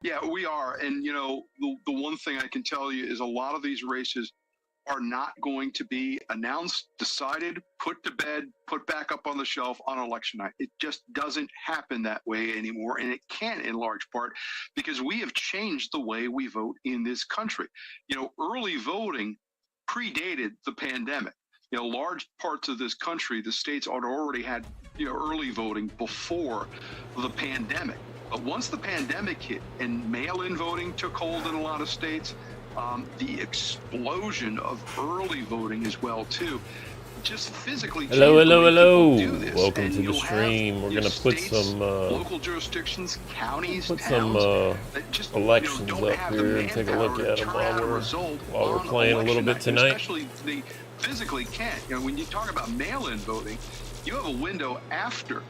Yeah, we are. And, the one thing I can tell you is a lot of these races are not going to be announced, decided, put to bed, put back up on the shelf on election night. It just doesn't happen that way anymore. And it can't in large part because we have changed the way we vote in this country. Early voting predated the pandemic. Large parts of this country, the states had already had, early voting before the pandemic. But once the pandemic hit and mail-in voting took hold in a lot of states, the explosion of early voting as well too, just physically. Hello. Welcome to the stream. We're gonna put some local jurisdictions, counties, put some elections up here and take a look at them while we're playing a little bit tonight. Especially they physically can't. When you talk about mail-in voting, you have a window after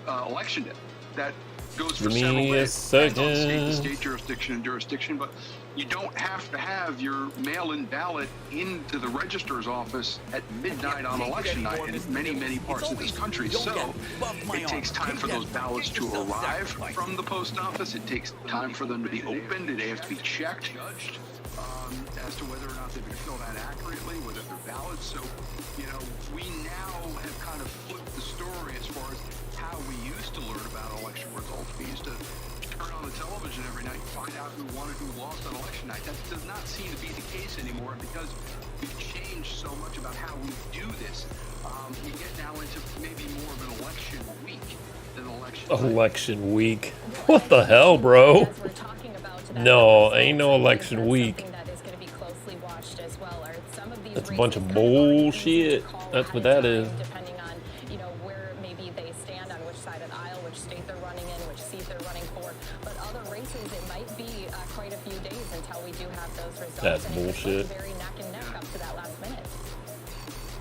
election day that goes for several days. State to state, jurisdiction, but you don't have to have your mail-in ballot into the registrar's office at midnight on election night in many parts of this country. So it takes time for those ballots to arrive from the post office. It takes time for them to be opened. They have to be checked as to whether or not they've been filled out accurately, whether they're valid. So, we now have kind of flipped the story as far as how we used to learn about election results. We used to turn on the television every night and find out who won and who lost on election night. That does not seem to be the case anymore because we've changed so much about how we do this. We get now into maybe more of an election week than election week. What the hell, bro? No, ain't no election week. That's a bunch of bullshit. That's what that is. Depending on, where maybe they stand on which side of the aisle, which state they're running in, which seat they're running for. But other races, it might be quite a few days until we do have those results. That's bullshit. Very neck and neck up to that last minute.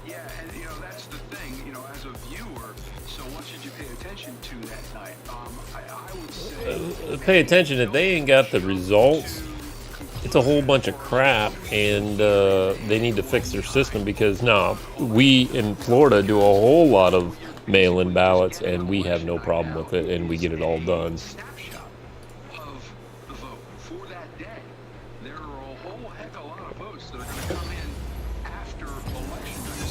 Yeah, and that's the thing. As a viewer, so what should you pay attention to that night? I would say pay attention if they ain't got the results. It's a whole bunch of crap, and they need to fix their system because we in Florida do a whole lot of mail-in ballots, and we have no problem with it, and we get it all done. Of the vote for that day, there are a whole heck of a lot of votes that are going to come in after election day.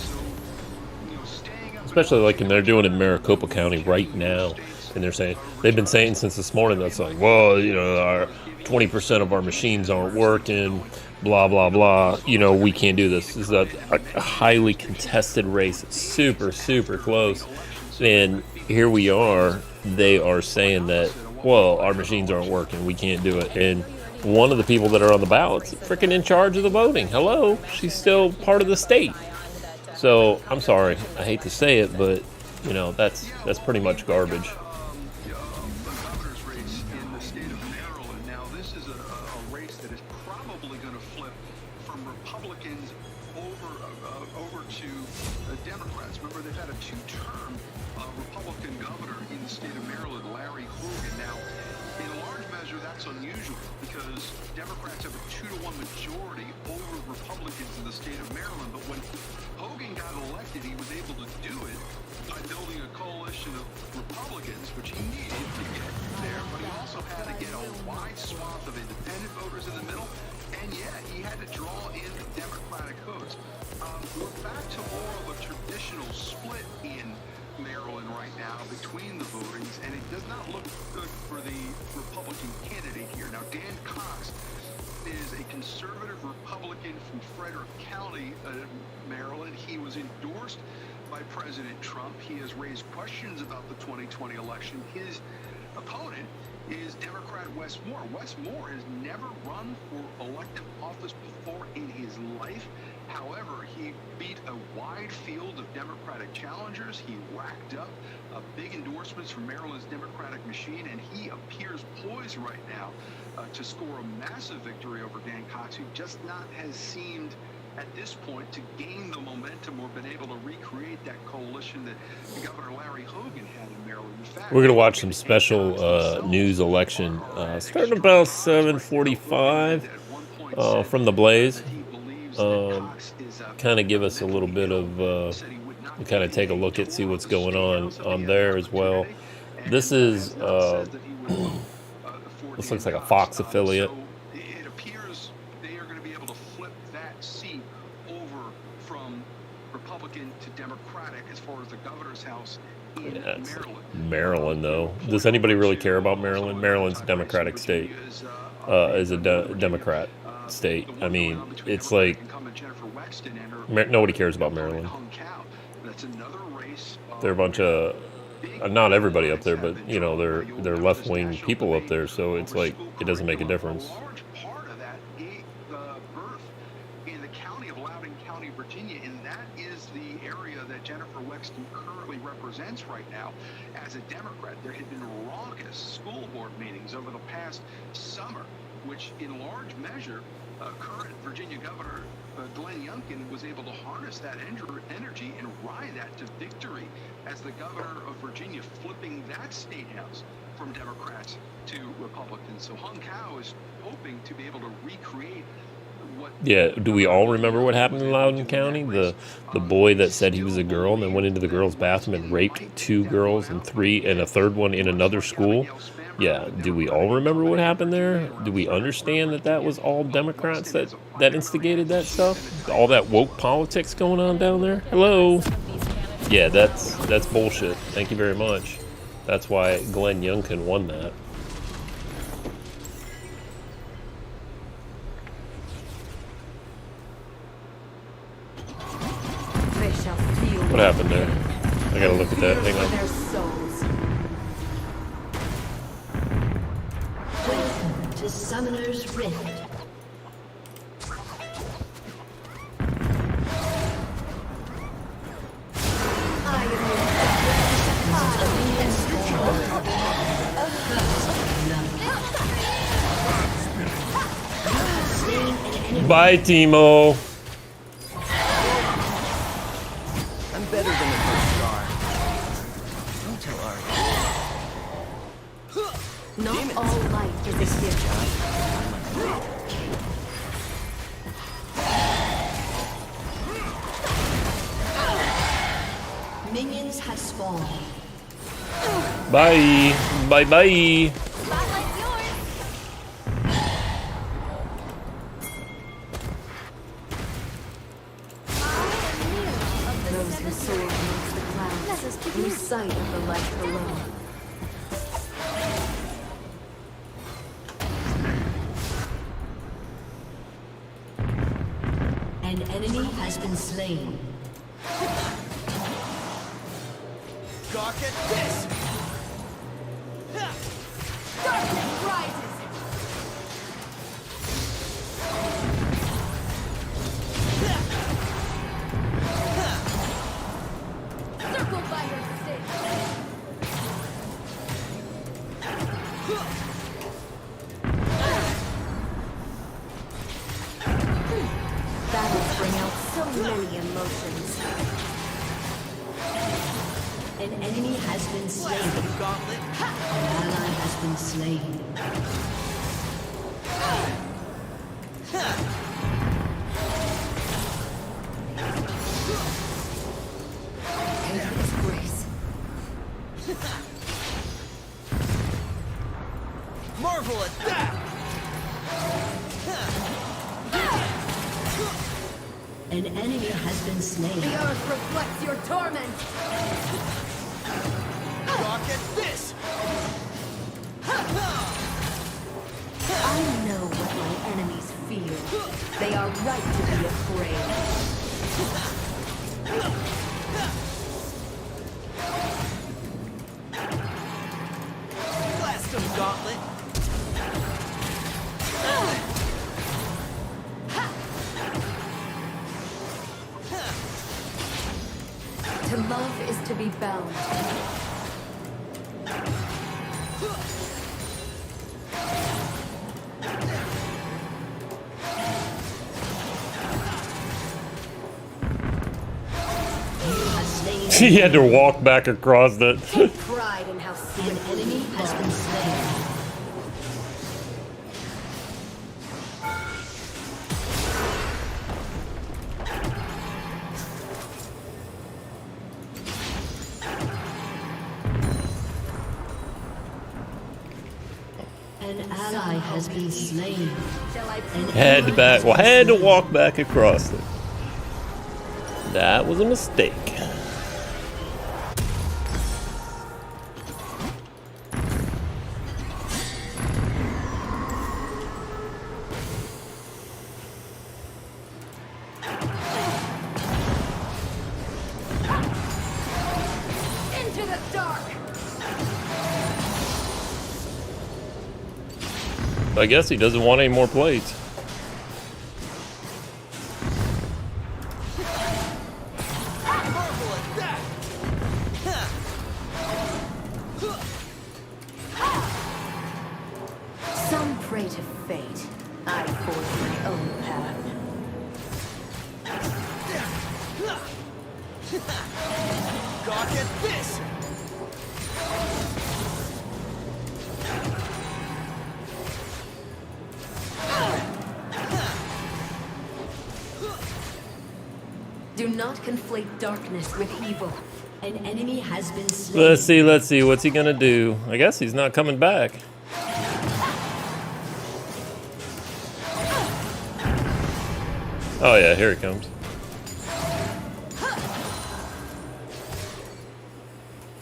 So, staying up, especially like when they're doing it in Maricopa County right now, and they've been saying since this morning that's like, well, our 20% of our machines aren't working, blah blah blah. We can't do this. This is a highly contested race. It's super close, and here we are. They are saying that, well, our machines aren't working. We can't do it. And one of the people that are on the ballots is freaking in charge of the voting. Hello, she's still part of the state. So I'm sorry, I hate to say it, but that's pretty much garbage. President Trump. He has raised questions about the 2020 election. His opponent is Democrat Wes Moore. Wes Moore has never run for elective office before in his life. However, he beat a wide field of Democratic challengers. He racked up big endorsements from Maryland's Democratic machine, and he appears poised right now to score a massive victory over Dan Cox, who just not has seemed at this point to gain the momentum or been able to recreate that coalition that Governor Larry Hogan had in Maryland. In fact, we're going to watch some special news election starting about 7:45 from the Blaze. Kind of give us a little bit of kind of take a look at, see what's going on there as well. This is This looks like a Fox affiliate. So it appears they are going to be able to flip that seat over from Republican to Democratic as far as the governor's house in Maryland. Maryland, though. Does anybody really care about Maryland? Maryland's a Democratic state. Is a Democrat state. I mean, it's like nobody cares about Maryland. They're a bunch of not everybody up there, but you know, they're left-wing people up there, so it's like it doesn't make a difference. Large part of that gave birth in the county of Loudoun County, Virginia, and that is the area that Jennifer Wexton currently represents right now as a Democrat. There had been raucous school board meetings over the past summer, which in large measure, current Virginia Governor Glenn Youngkin was able to harness that energy and ride that to victory as the governor of Virginia, flipping that state house from Democrats to Republicans. So Hung Kao is hoping to be able to recreate what... Yeah, do we all remember what happened in Loudoun County? The boy that said he was a girl and then went into the girls' bathroom and raped 2 girls and a third one in another school? Yeah, do we all remember what happened there? Do we understand that that was all Democrats that instigated that stuff? All that woke politics going on down there? Hello? Yeah, that's bullshit. Thank you very much. That's why Glenn Youngkin won that. What happened there? I gotta look at that. Hang on. Welcome to Summoner's Rift. Bye, Timo. I'm better than the first star. Don't tell Arya. Not all light is a gift. Minions have spawned. Bye. Bye-bye. Those who soar amongst the clouds lose sight of the light below. An enemy has been slain. Gawk at this! Darkness rises! Circled by her stick! Battles bring out so many emotions. An enemy has been slain. Gauntlet. An ally has been slain. Take his grace. Marvel at that! An enemy has been slain. The earth reflects your torment. Gawk at this! I know what my enemies feel. They are right to be afraid. Blast him, Gauntlet! To love is to be bound. He had to walk back across that. Take pride in how an enemy has been slain. An An ally has been slain. Shall I Had to walk back across it. That was a mistake. into the dark? I guess he doesn't want any more plates. Some pray to fate. I forge my own path. God, get this! Do not conflate darkness with evil. An enemy has been slain. Let's see. What's he gonna do? I guess he's not coming back. Oh yeah, here he comes.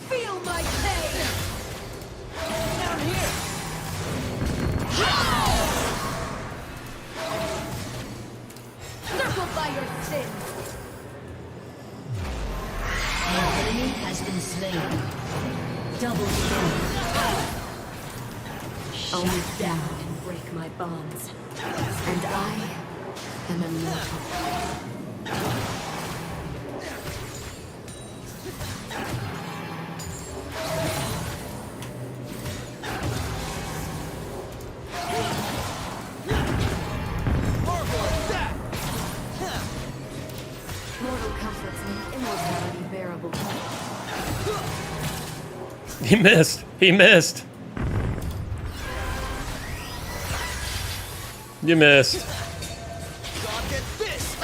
Feel my pain! Down here! Circle by your sins! An enemy has been slain. Double kill. Only down can break my bonds. And I am immortal. Marvel at that! Mortal comforts make immortality bearable. He missed. He missed. You missed. God, get this!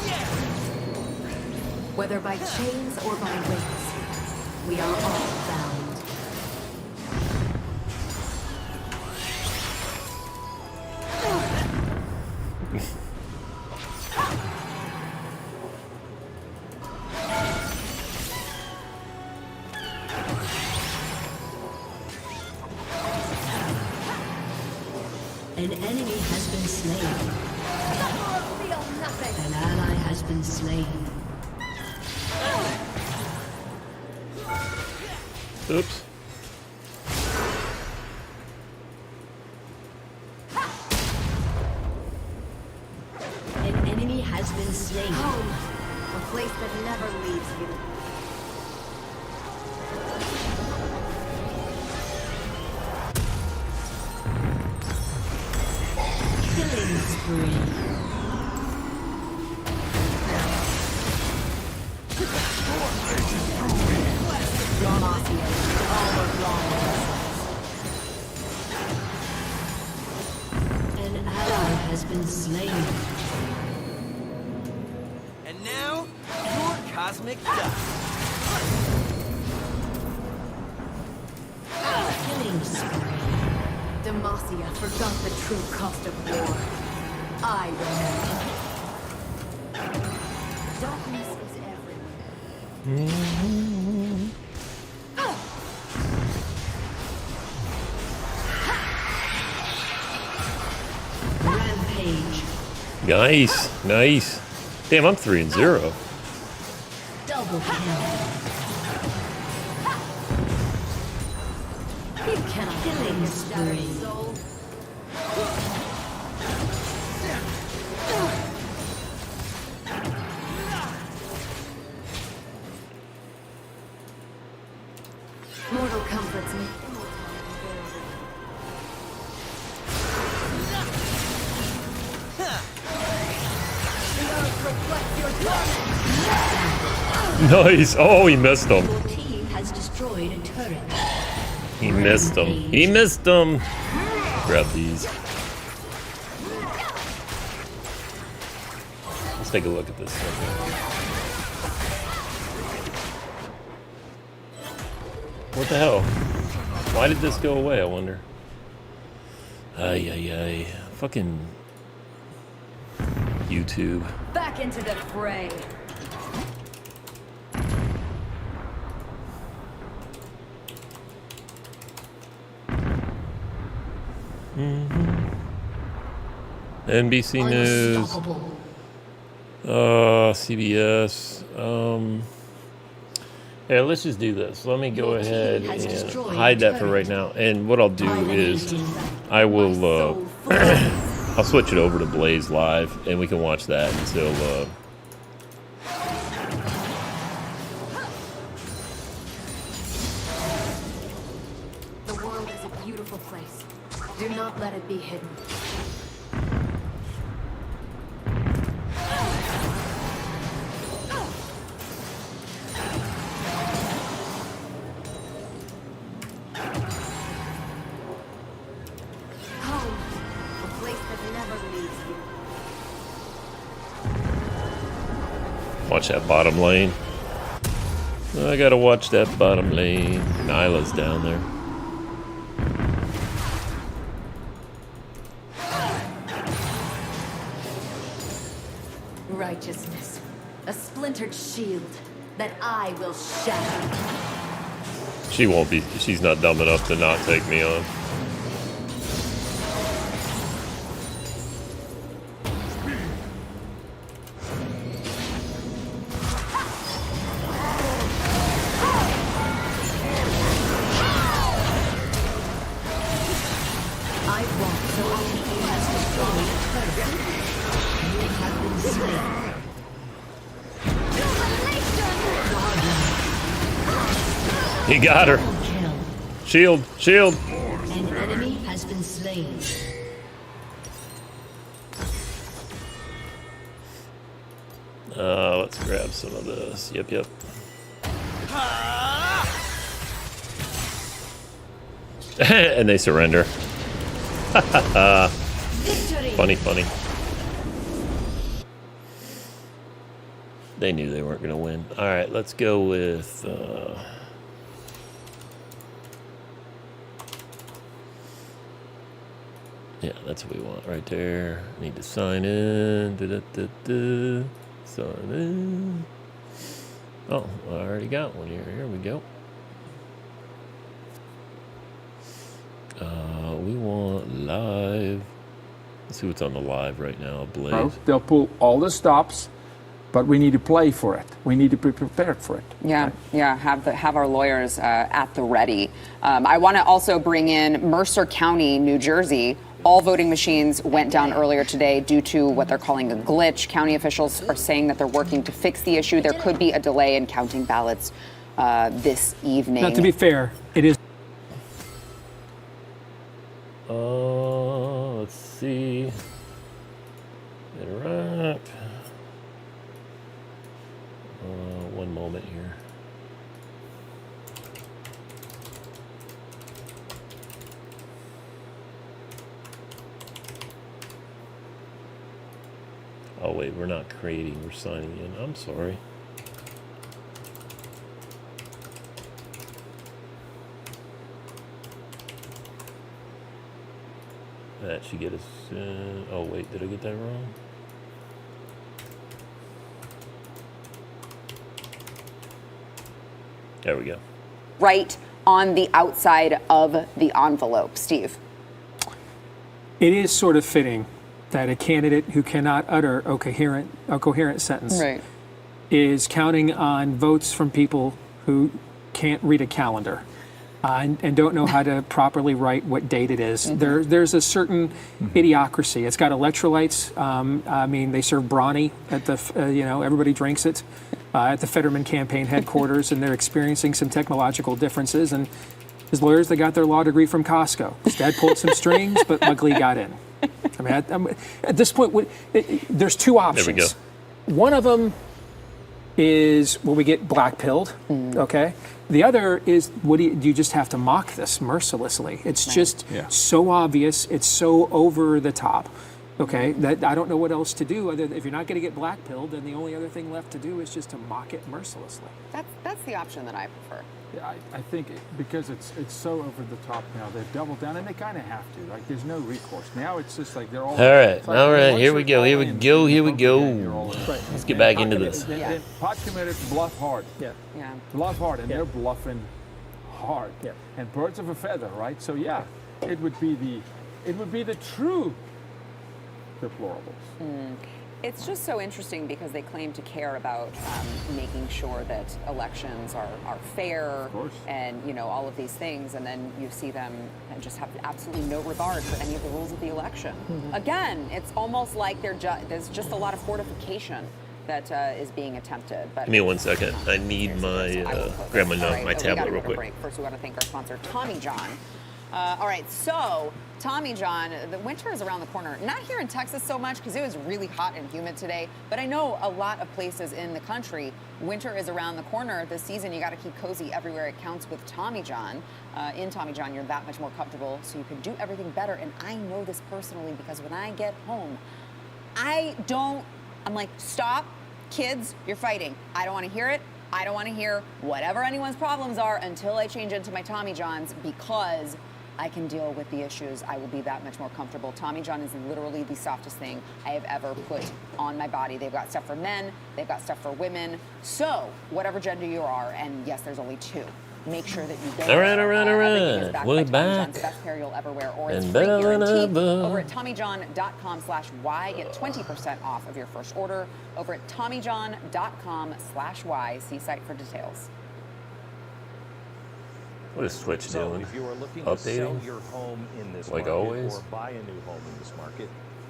Yeah! Whether by chains or by weights, we are all bound. An enemy has been slain. Feel nothing. An ally has been slain. Oops. An enemy has been slain. Home, a place that never leaves you. Killing spree. Demacia, all of An ally has been slain. And now, your cosmic dust. Killing spree. Demacia forgot the true cost of war. I remember. Darkness is everywhere. Rampage. Nice. Damn, I'm 3-0. Double kill. You cannot killing spree. Mortal comforts me. Nice. Oh, he missed him. Your team has destroyed a turret. He missed him. Grab these. Let's take a look at this thing. What the hell? Why did this go away, I wonder? Ay, ay, ay. Fucking YouTube. Back into the fray. NBC News. CBS. Yeah, let's just do this. Let me go ahead and hide that for right now. And what I'll do is I will I'll switch it over to Blaze Live and we can watch that until The world is a beautiful place. Do not let it be hidden. Home, a place that never leaves you. watch that bottom lane. I gotta watch that bottom lane. Nyla's down there. Righteousness, a splintered shield that I will shatter. She won't be. She's not dumb enough to not take me on. I walk so he has destroyed person. You have been slain. He got her. Kill. Shield, shield. An enemy has been slain. Let's grab some of this. Yep, yep. And they surrender. Victory. Funny, funny. They knew they weren't going to win. All right, let's go with... yeah, that's what we want right there. Need to sign in. Da-da-da-da. Sign in. Oh, I already got one here. Here we go. We want live. Let's see what's on the live right now. Blaze. They'll pull all the stops, but we need to play for it. We need to be prepared for it. Yeah, yeah. Have our lawyers at the ready. I want to also bring in Mercer County, New Jersey. All voting machines went down earlier today due to what they're calling a glitch. County officials are saying that they're working to fix the issue. There could be a delay in counting ballots this evening. Now, to be fair, it is. Let's see. Interact. One moment here. Oh wait, we're not creating, we're signing in. I'm sorry. That should get us in. Oh wait, did I get that wrong? There we go. Right on the outside of the envelope, Steve. It is sort of fitting that a candidate who cannot utter a coherent sentence is counting on votes from people who can't read a calendar and don't know how to properly write what date it is. There's a certain idiocracy. It's got electrolytes. I mean, they serve Brawny at the, everybody drinks it at the Fetterman campaign headquarters, and they're experiencing some technological differences. And his lawyers, they got their law degree from Costco. His dad pulled some strings, but luckily got in. I mean, at this point, there's two options. There we go. One of them is, will we get black-pilled, okay? The other is, do you just have to mock this mercilessly? It's just so obvious. It's so over the top. Okay, that I don't know what else to do. If you're not going to get blackpilled, then the only other thing left to do is just to mock it mercilessly. That's the option that I prefer. Yeah, I think because it's so over the top now, they've doubled down, and they kind of have to. Like, there's no recourse. Now it's just like they're all. Right, it's like all right, once here we they're go, here we calling go, and here we poker go. game, you're all in. Let's get back into this. And pot committers bluff hard. Yeah. Yeah. Bluff hard, and they're bluffing hard. Yeah. And birds of a feather, right? So yeah, it would be the true deplorables. It's just so interesting because they claim to care about making sure that elections are fair and, you know, all of these things, and then you see them and just have absolutely no regard for any of the rules of the election. Again, it's almost like there's just a lot of fortification that is being attempted. But Give me 1 second. I need my grab my tablet real quick. First, we want to thank our sponsor, Tommy John. All right, so Tommy John, the winter is around the corner. Not here in Texas so much because it was really hot and humid today, but I know a lot of places in the country, winter is around the corner. This season, you got to keep cozy everywhere it counts with Tommy John. In Tommy John, you're that much more comfortable, so you can do everything better. And I know this personally because when I get home, I'm like, stop, kids, you're fighting. I don't want to hear it. I don't want to hear whatever anyone's problems are until I change into my Tommy Johns because I can deal with the issues. I will be that much more comfortable. Tommy John is literally the softest thing I have ever put on my body. They've got stuff for men, they've got stuff for women. So, whatever gender you are, and yes, there's only two, make sure that you get All right. We're back. Best pair you'll ever wear, or it's And free better than guaranteed. ever. Over at TommyJohn.com/Y, get 20% off of your first order. Over at TommyJohn.com/Y, see site for details. What is Twitch doing? If you are looking to sell Updating? your home in this Like market always? or buy a new home in this market,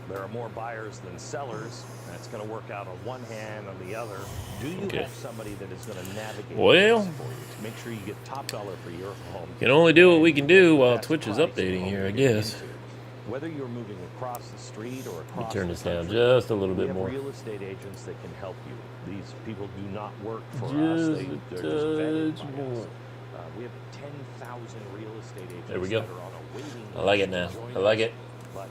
there are more buyers than sellers. That's going to work out on one hand, on the other. Do you Okay. have somebody that is going to navigate Well, this for you to make sure you get top dollar for your home? Can only do what we can do while Best Twitch is price updating home here, I to get guess. into. Whether you're moving across the street or across Turn the this down country, just a little we bit have more. real estate agents that can help you. These people do not work for us. Just They're a just vetted touch by us. more. We have 10,000 real estate agents There we go. that are on a waiting list I like it to now. join I like us. it. But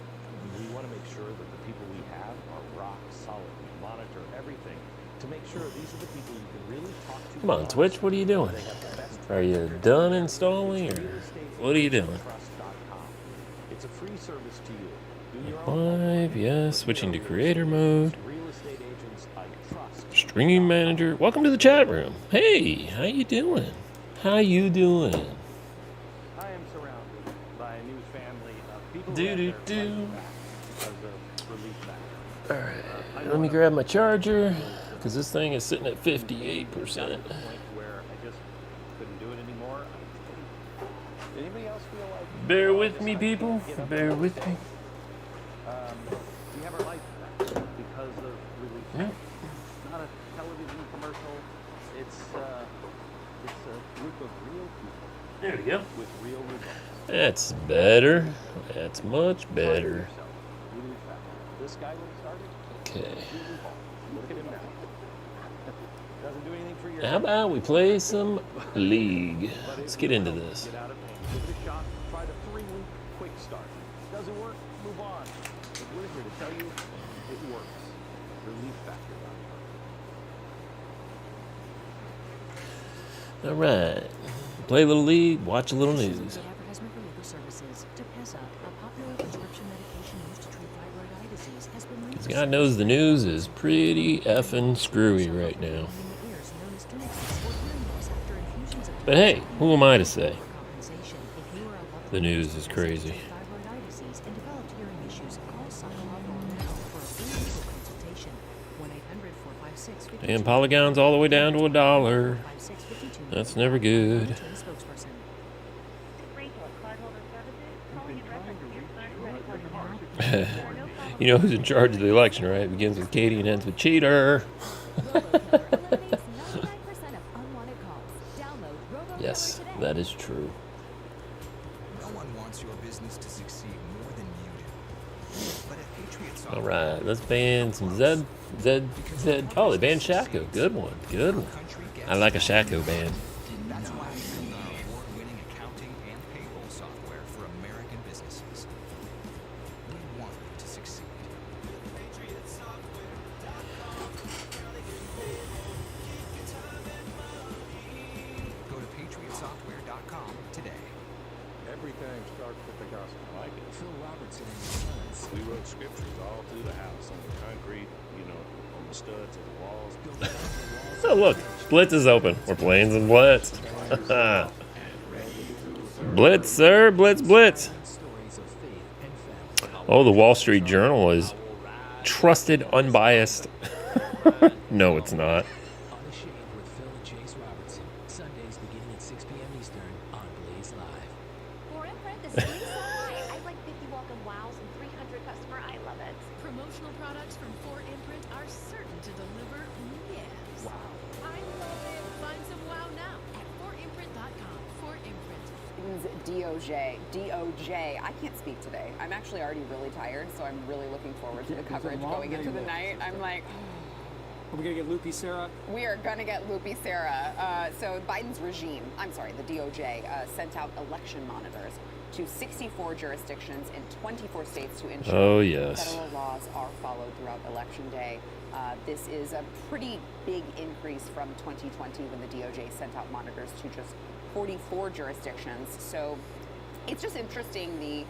we want to make sure that the people we have are rock solid. We monitor everything to make sure these are the people you can really talk to. Come on, Twitch, what are you doing? They have the best Are you record. done installing, or Real estate what are you doing? trust.com. It's a free service to you. Do your own Live, yes. Switching to creator mode. real estate agents I trust. Stream manager. Welcome to the chat room. Hey, how you doing? How you doing? I am surrounded by a new family of people Do, who do, have their do. life back because of relief factor. Alright, let me grab my charger, because this thing is sitting at 58%. Got to the point where I just couldn't do it anymore. Anybody else feel like Bear with me, people. Bear with me. we have our life back because of relief Yeah. factor? It's not a television commercial. It's a group of real people There we go. with real results. That's better. That's much Try better. yourself. Relief factor. This guy when he started, Okay. really ball. Look at him now. Doesn't do anything for your How about we play some League? Let's get into this. Get out of pain. Give it a shot. Try the 3-week quick start. Doesn't work? Move on. But we're here to tell you it works. ReliefFactor.com. All right. Play a little League, watch a little news. Advertisement for legal services. Tepezza, a popular prescription medication used to treat thyroid eye disease, has been linked 'Cause to God knows the news is pretty effing screwy right now. But hey, who am I to say? The news is crazy. And Polygon's all the way down to $1. That's never good. You know who's in charge of the election, right? It begins with Katie and ends with cheater. Yes, that is true. No one wants your business to succeed more than you do. But at Patriot Software, All right, let's ban some Zed. Oh, they banned Shaco. Good one. Good one. I like a Shaco ban. that's why we build our award-winning accounting and payroll software for American businesses. We want you to succeed. heart with the gospel. I like it. Phil Robertson and his sons. We wrote scriptures all through the house on the concrete, you know, on the studs of the walls. Built around the walls Oh, look. Blitz is open. We're playing some Blitz. Blitz, sir. Blitz, Blitz. stories of faith and family. Oh, the Wall Street Journal is trusted, unbiased. No, it's not. Unashamed with Phil and Chase Robertson. Sundays beginning at 6 p.m. Eastern on Blaze Live. For imprint, the sweet I like 50 welcome wows and 300 customer. I love it. Promotional products from 4 Imprint are certain to deliver yes. Wow. I love it. Find some wow now at 4imprint.com. 4Imprint. DOJ. DOJ. I can't speak today. I'm actually already really tired, so I'm really looking forward to the It's a coverage long going into day the yet. night. I'm like, Are we gonna get Loopy Sarah? we are going to get loopy Sarah. So Biden's regime, I'm sorry, the DOJ, sent out election monitors to 64 jurisdictions in 24 states to ensure Oh, yes. federal laws are followed throughout Election Day. This is a pretty big increase from 2020 when the DOJ sent out monitors to just 44 jurisdictions. So it's just interesting the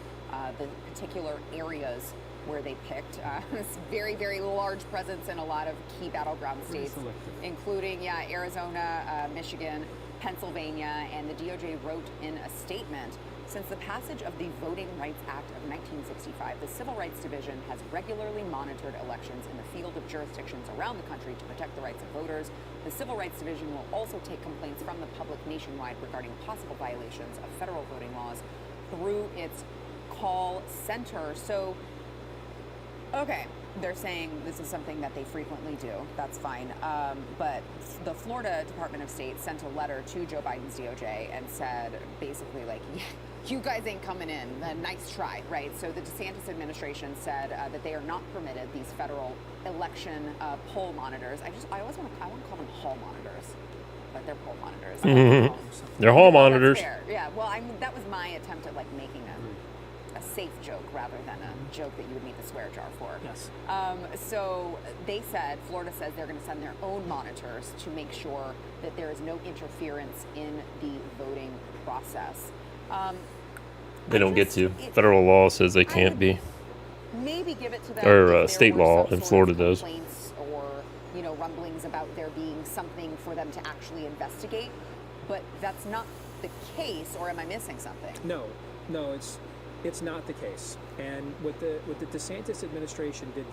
particular areas where they picked. It's very, very large presence in a lot of key battleground Pretty states, selective. including Arizona, Michigan, Pennsylvania, and the DOJ wrote in a statement, since the passage of the Voting Rights Act of 1965, the Civil Rights Division has regularly monitored elections in the field of jurisdictions around the country to protect the rights of voters. The Civil Rights Division will also take complaints from the public nationwide regarding possible violations of federal voting laws through its call center. So, okay, they're saying this is something that they frequently do. That's fine. But the Florida Department of State sent a letter to Joe Biden's DOJ and said basically like, you guys ain't coming in. Nice try, right? So the DeSantis administration said that they are not permitted these federal election poll monitors. I always want to call them hall monitors, but they're poll monitors. They're hall That's monitors. fair. Yeah. Well, that was my attempt at like making a safe joke rather than a joke that you would need the swear jar for. Yes. So they said, Florida says they're going to send their own monitors to make sure that there is no interference in the voting process. They don't get to. Federal law says they can't be. Maybe give it to them. Or if there state were law some in sort Florida of does. complaints or rumblings about there being something for them to actually investigate, but that's not the case. Or am I missing something? No, it's not the case. And what the DeSantis administration did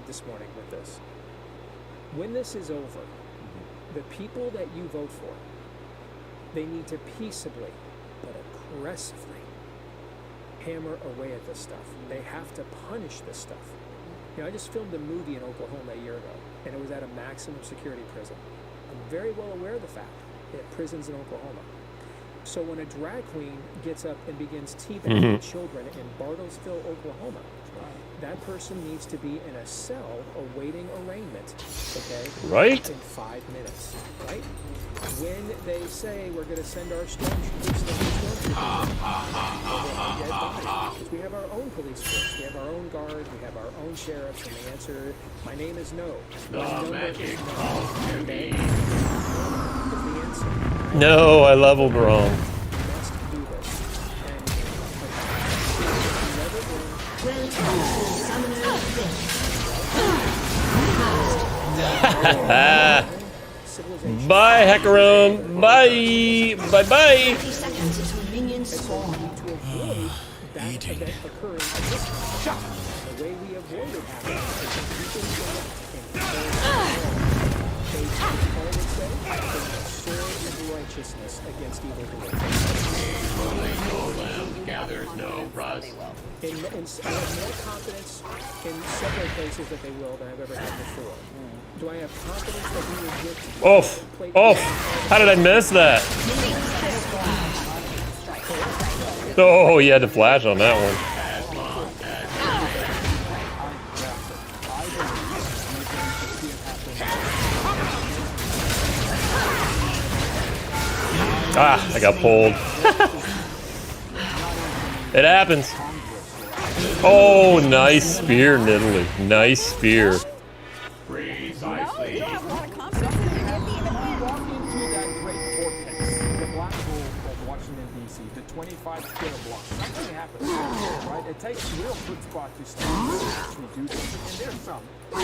this morning with this, when this is over, the people that you vote for, they need to peaceably but aggressively hammer away at this stuff. They have to punish this stuff. I just filmed a movie in Oklahoma a year ago, and it was at a maximum security prison. I'm very well aware of the fact that prisons in Oklahoma. So when a drag queen gets up and begins teabagging children in Bartlesville, Oklahoma, that person needs to be in a cell awaiting arraignment, okay? Right. In 5 minutes, right? When they say we're going to send our stormtroopers, because we have our own police force, we have our own guard, we have our own sheriffs, and the answer, my name is no. My number is no. Okay? Is the answer. No, I leveled wrong. Must do this. Bye, Hackarum. Bye. Bye-bye. 30 seconds until minions spawn. To avoid that event occurring in this shot. The way we avoid it happening is people go they always say, the sword of righteousness against evil Gathers no rust. I have more confidence in several places that they will than I've ever had before. Do I have confidence that we will get How did I miss that? Oh, you had to flash on that one. Ah, I got pulled. It happens. Oh, nice spear, Nidalee. Nice spear. Freeze, I sleep. Walk into that great vortex, the black hole of Washington, D.C., the 25 kilo block. Something happened. happen, right? It takes real chutzpah to stand and actually do something, and there's some. But I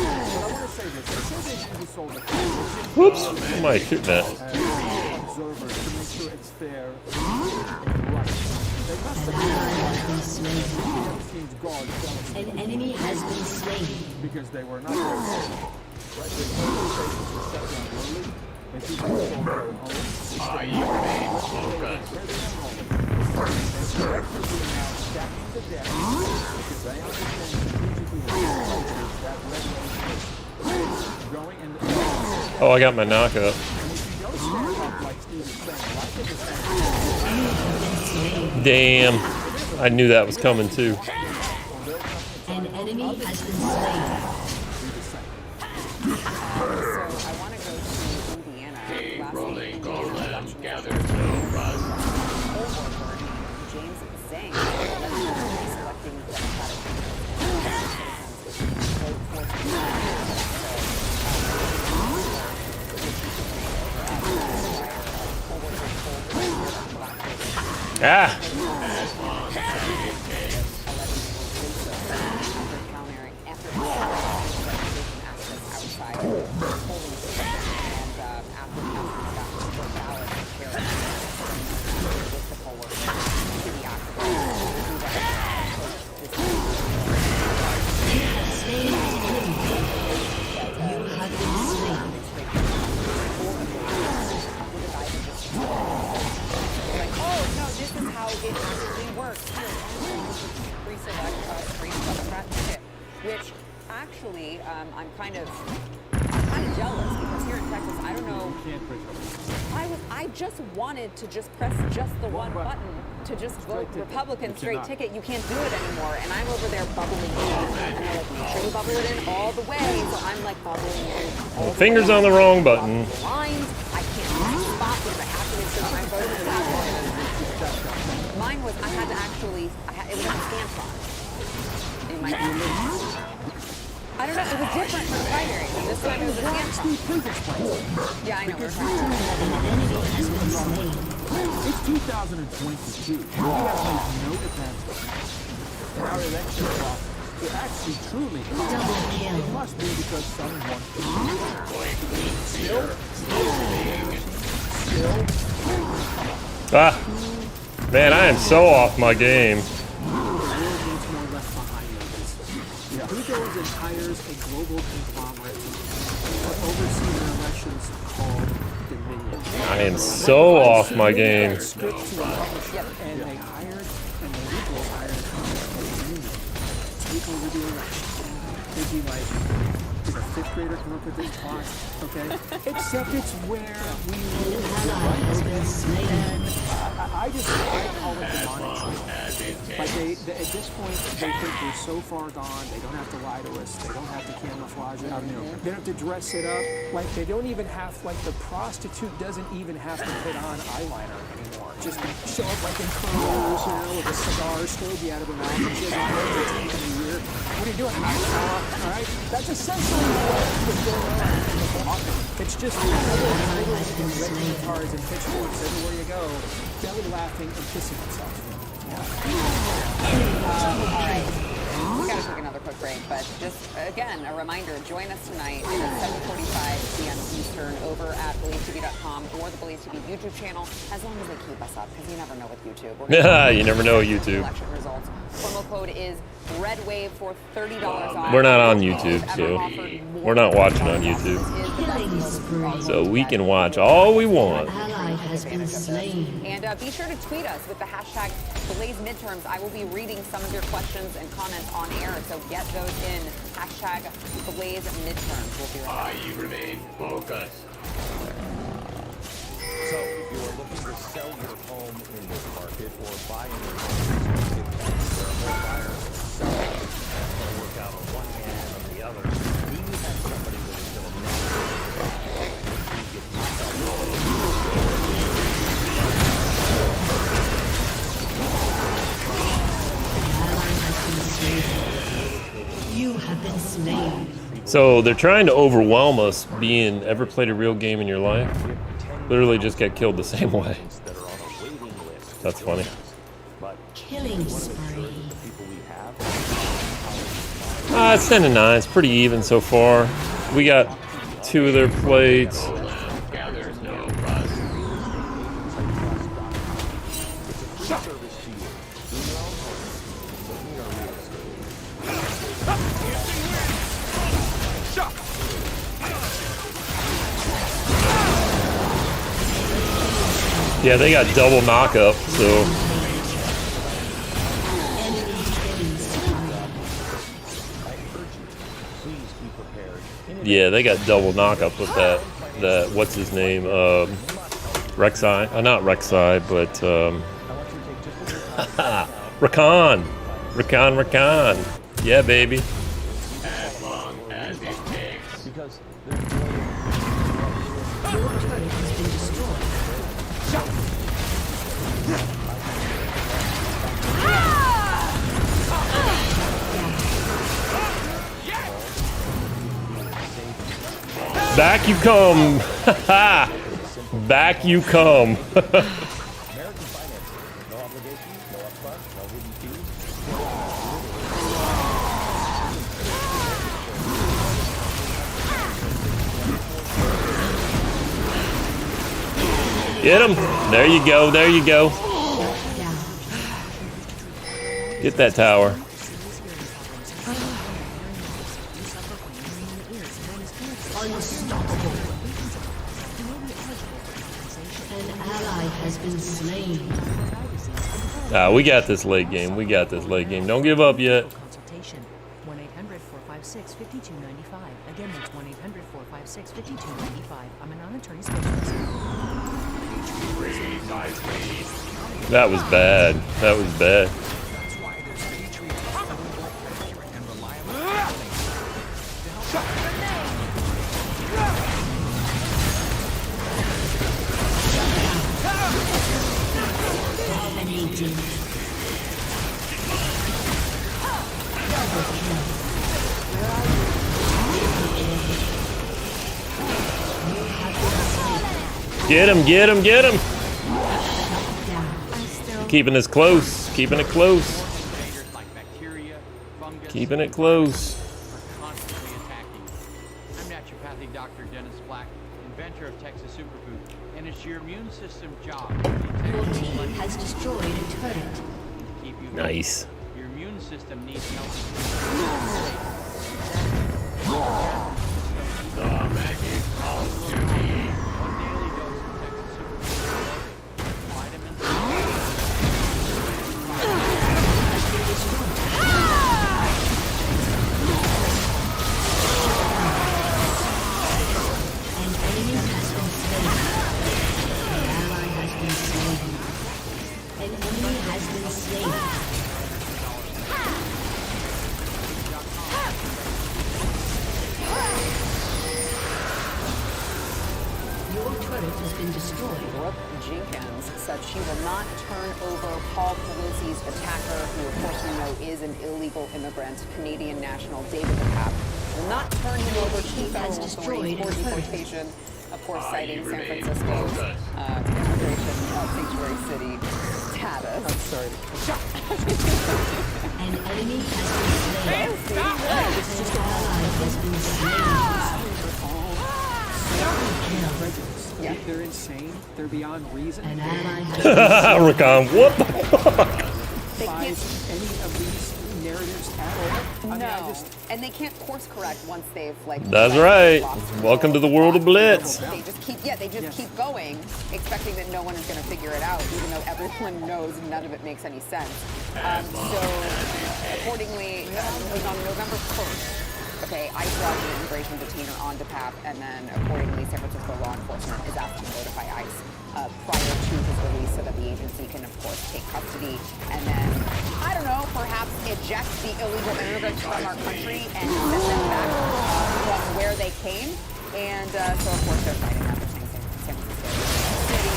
want to say this. They said they usually sold it. Whoops! Who am I shooting at? Observers to make sure it's fair and right. They must have been guards. An enemy has been slain. Because they were not very safe. Right? The police stations were shut down early. And people were told their homes. And directors are now stacking the deck because they understand strategically that red wave is going and Oh, I got my knockup. and if you don't stand up like Steve is saying, like Damn. I knew that was coming too. An enemy has been slain. So I want to go to Indiana. Rolling golem gathered no run. James Zhang selecting Democratic Ah! Which actually, I'm kind of jealous because here in Texas, I don't know. I just wanted to just press just the one button to just vote Republican straight ticket. You can't do it anymore, and I'm over there bubbling in, and they're like, make sure you bubble it in all the way. So I'm like bubbling in. All the Fingers way. on the wrong button. Lines. I can't spot because I have to make sure my vote is out. Mine was I had to actually. It was a Scantron. In my I don't know, it was different from the primary. This time it was a Scantron. Yeah, I know. because it's 2022. We have made no advancement in our election process to actually truly it must be because someone still Ah! Man, I am so off my game. Who goes and hires a global conglomerate to oversee their elections called Dominion? I am so off my game. Script to a publisher, and they hired, and the legals hired Dominion to take over the election. They'd be like, did a fifth grader come up with this plot? Okay? Except it's where we live. I call it the monitoring. Like at this point, they think we're so far gone, they don't have to lie to us, they don't have to camouflage it, they don't have to dress it up, like they don't even have, like the prostitute doesn't even have to put on eyeliner anymore. Just show up like in clothes, with a cigar stogie out of her mouth, and she hasn't worn her teeth in a year. What are you doing? Alright? That's essentially what's going on. It's just red cars and pitchforks everywhere you go, belly laughing and kissing itself. All right. We got to take another quick break, but just again, a reminder, join us tonight at 7:45 p.m. Eastern over at BlazeTV.com or the Blaze TV YouTube channel, as long as they keep us up, because you never know with YouTube. Yeah, you never know with YouTube. Election results. Promo code is REDWAVE for $30 off. We're not on YouTube, so we're not watching on YouTube. So we can watch all we want. And be sure to tweet us with the hashtag Blaze Midterms. I will be reading some of your questions and comments on air, so get those in. Hashtag Blaze Midterms. We'll be right back. You remain focused. So, if you are looking to sell your home in this market or buy in your home, there are more buyers than sellers. That's going to work out on one hand and on the other. Do you have somebody that is going to You have been slain. So they're trying to overwhelm us. Being ever played a real game in your life? Literally just get killed the same way. That's funny. Killing spree. It's 10-9. It's pretty even so far. We got 2 of their plates. Yeah, they got double knockup, so. Yeah, they got double knockup with that what's his name? Rek'Sai. Not Rek'Sai, but Rakan. Yeah, baby. As long as it takes. Because Back you come. Back you come. Get him. There you go. There you go. Get that tower. Unstoppable. An ally has been slain. We got this late game. We got this late game. Don't give up yet. Consultation 1-800-456-5295. Again, that's 1-800-456-5295. I'm a non-attorney specialist. That was bad. That was bad. Get him, get him, get him! Keeping this close, keeping it close. Keeping it close. Constantly attacking. I'm naturopathic Dr. Dennis Black, inventor of Texas Superfood, and it's your immune system job. Your team has destroyed a turret. Keep you Nice. Your immune system needs help. The magic calls to me. One daily dose of Texas Superfood. Vitamins. An enemy has been slain. An ally has been slain. An enemy has been slain. Your turret has been destroyed. Brooke Jenkins said she will not turn over Paul Pelosi's attacker, who of course we know is an illegal immigrant. Canadian national David DePape will not turn him over to federal authorities for deportation. Of course, citing San Francisco's immigration sanctuary city status. I'm sorry. An enemy has been slain. An ally has been slain. Yeah. They're insane. They're beyond reason. An ally has been slain. Rakan, what the fuck? Buys any of these narratives at all. I mean, I No, just, and they can't course correct once they've That's right. Welcome to the world of Blitz. They just keep keep going, expecting that no one is going to figure it out, even though everyone knows none of it makes any sense. So accordingly, it was on November 1st. Okay, ICE lodged an immigration detainer on DePape, and then accordingly, San Francisco law enforcement is asked to notify ICE prior to his release so that the agency can, of course, take custody and then, I don't know, perhaps eject the illegal immigrants from our country and send them back from where they came. And so, of course, they're fighting that between San Francisco City.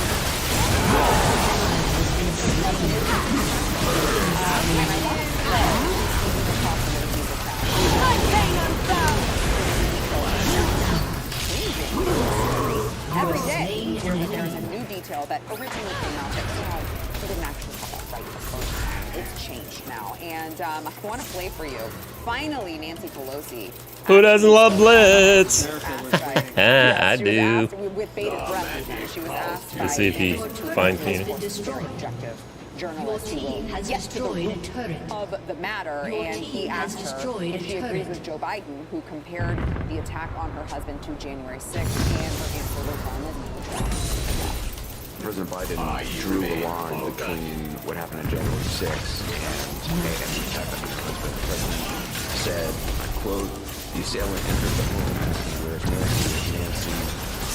And I want to say, the possibilities of that. Every day, there's a new detail that originally came out that, it didn't actually have that right the first time. it's changed now. And I want to play for you. Finally, Nancy Pelosi. Who doesn't love Blitz? Yeah, I she do. was asked, with bated breath, even. She was asked by Let's see if he finds me. very objective journalist who will has get to the destroyed a root turret. of the matter, Your and he team has asked her destroyed if a she agrees turret. with Joe Biden, who compared the attack on her husband to January 6th, and her answer was on President Biden drew the line between what happened on January 6th and the attack on his husband. The president said, I quote, the assailant entered the home asking where's Nancy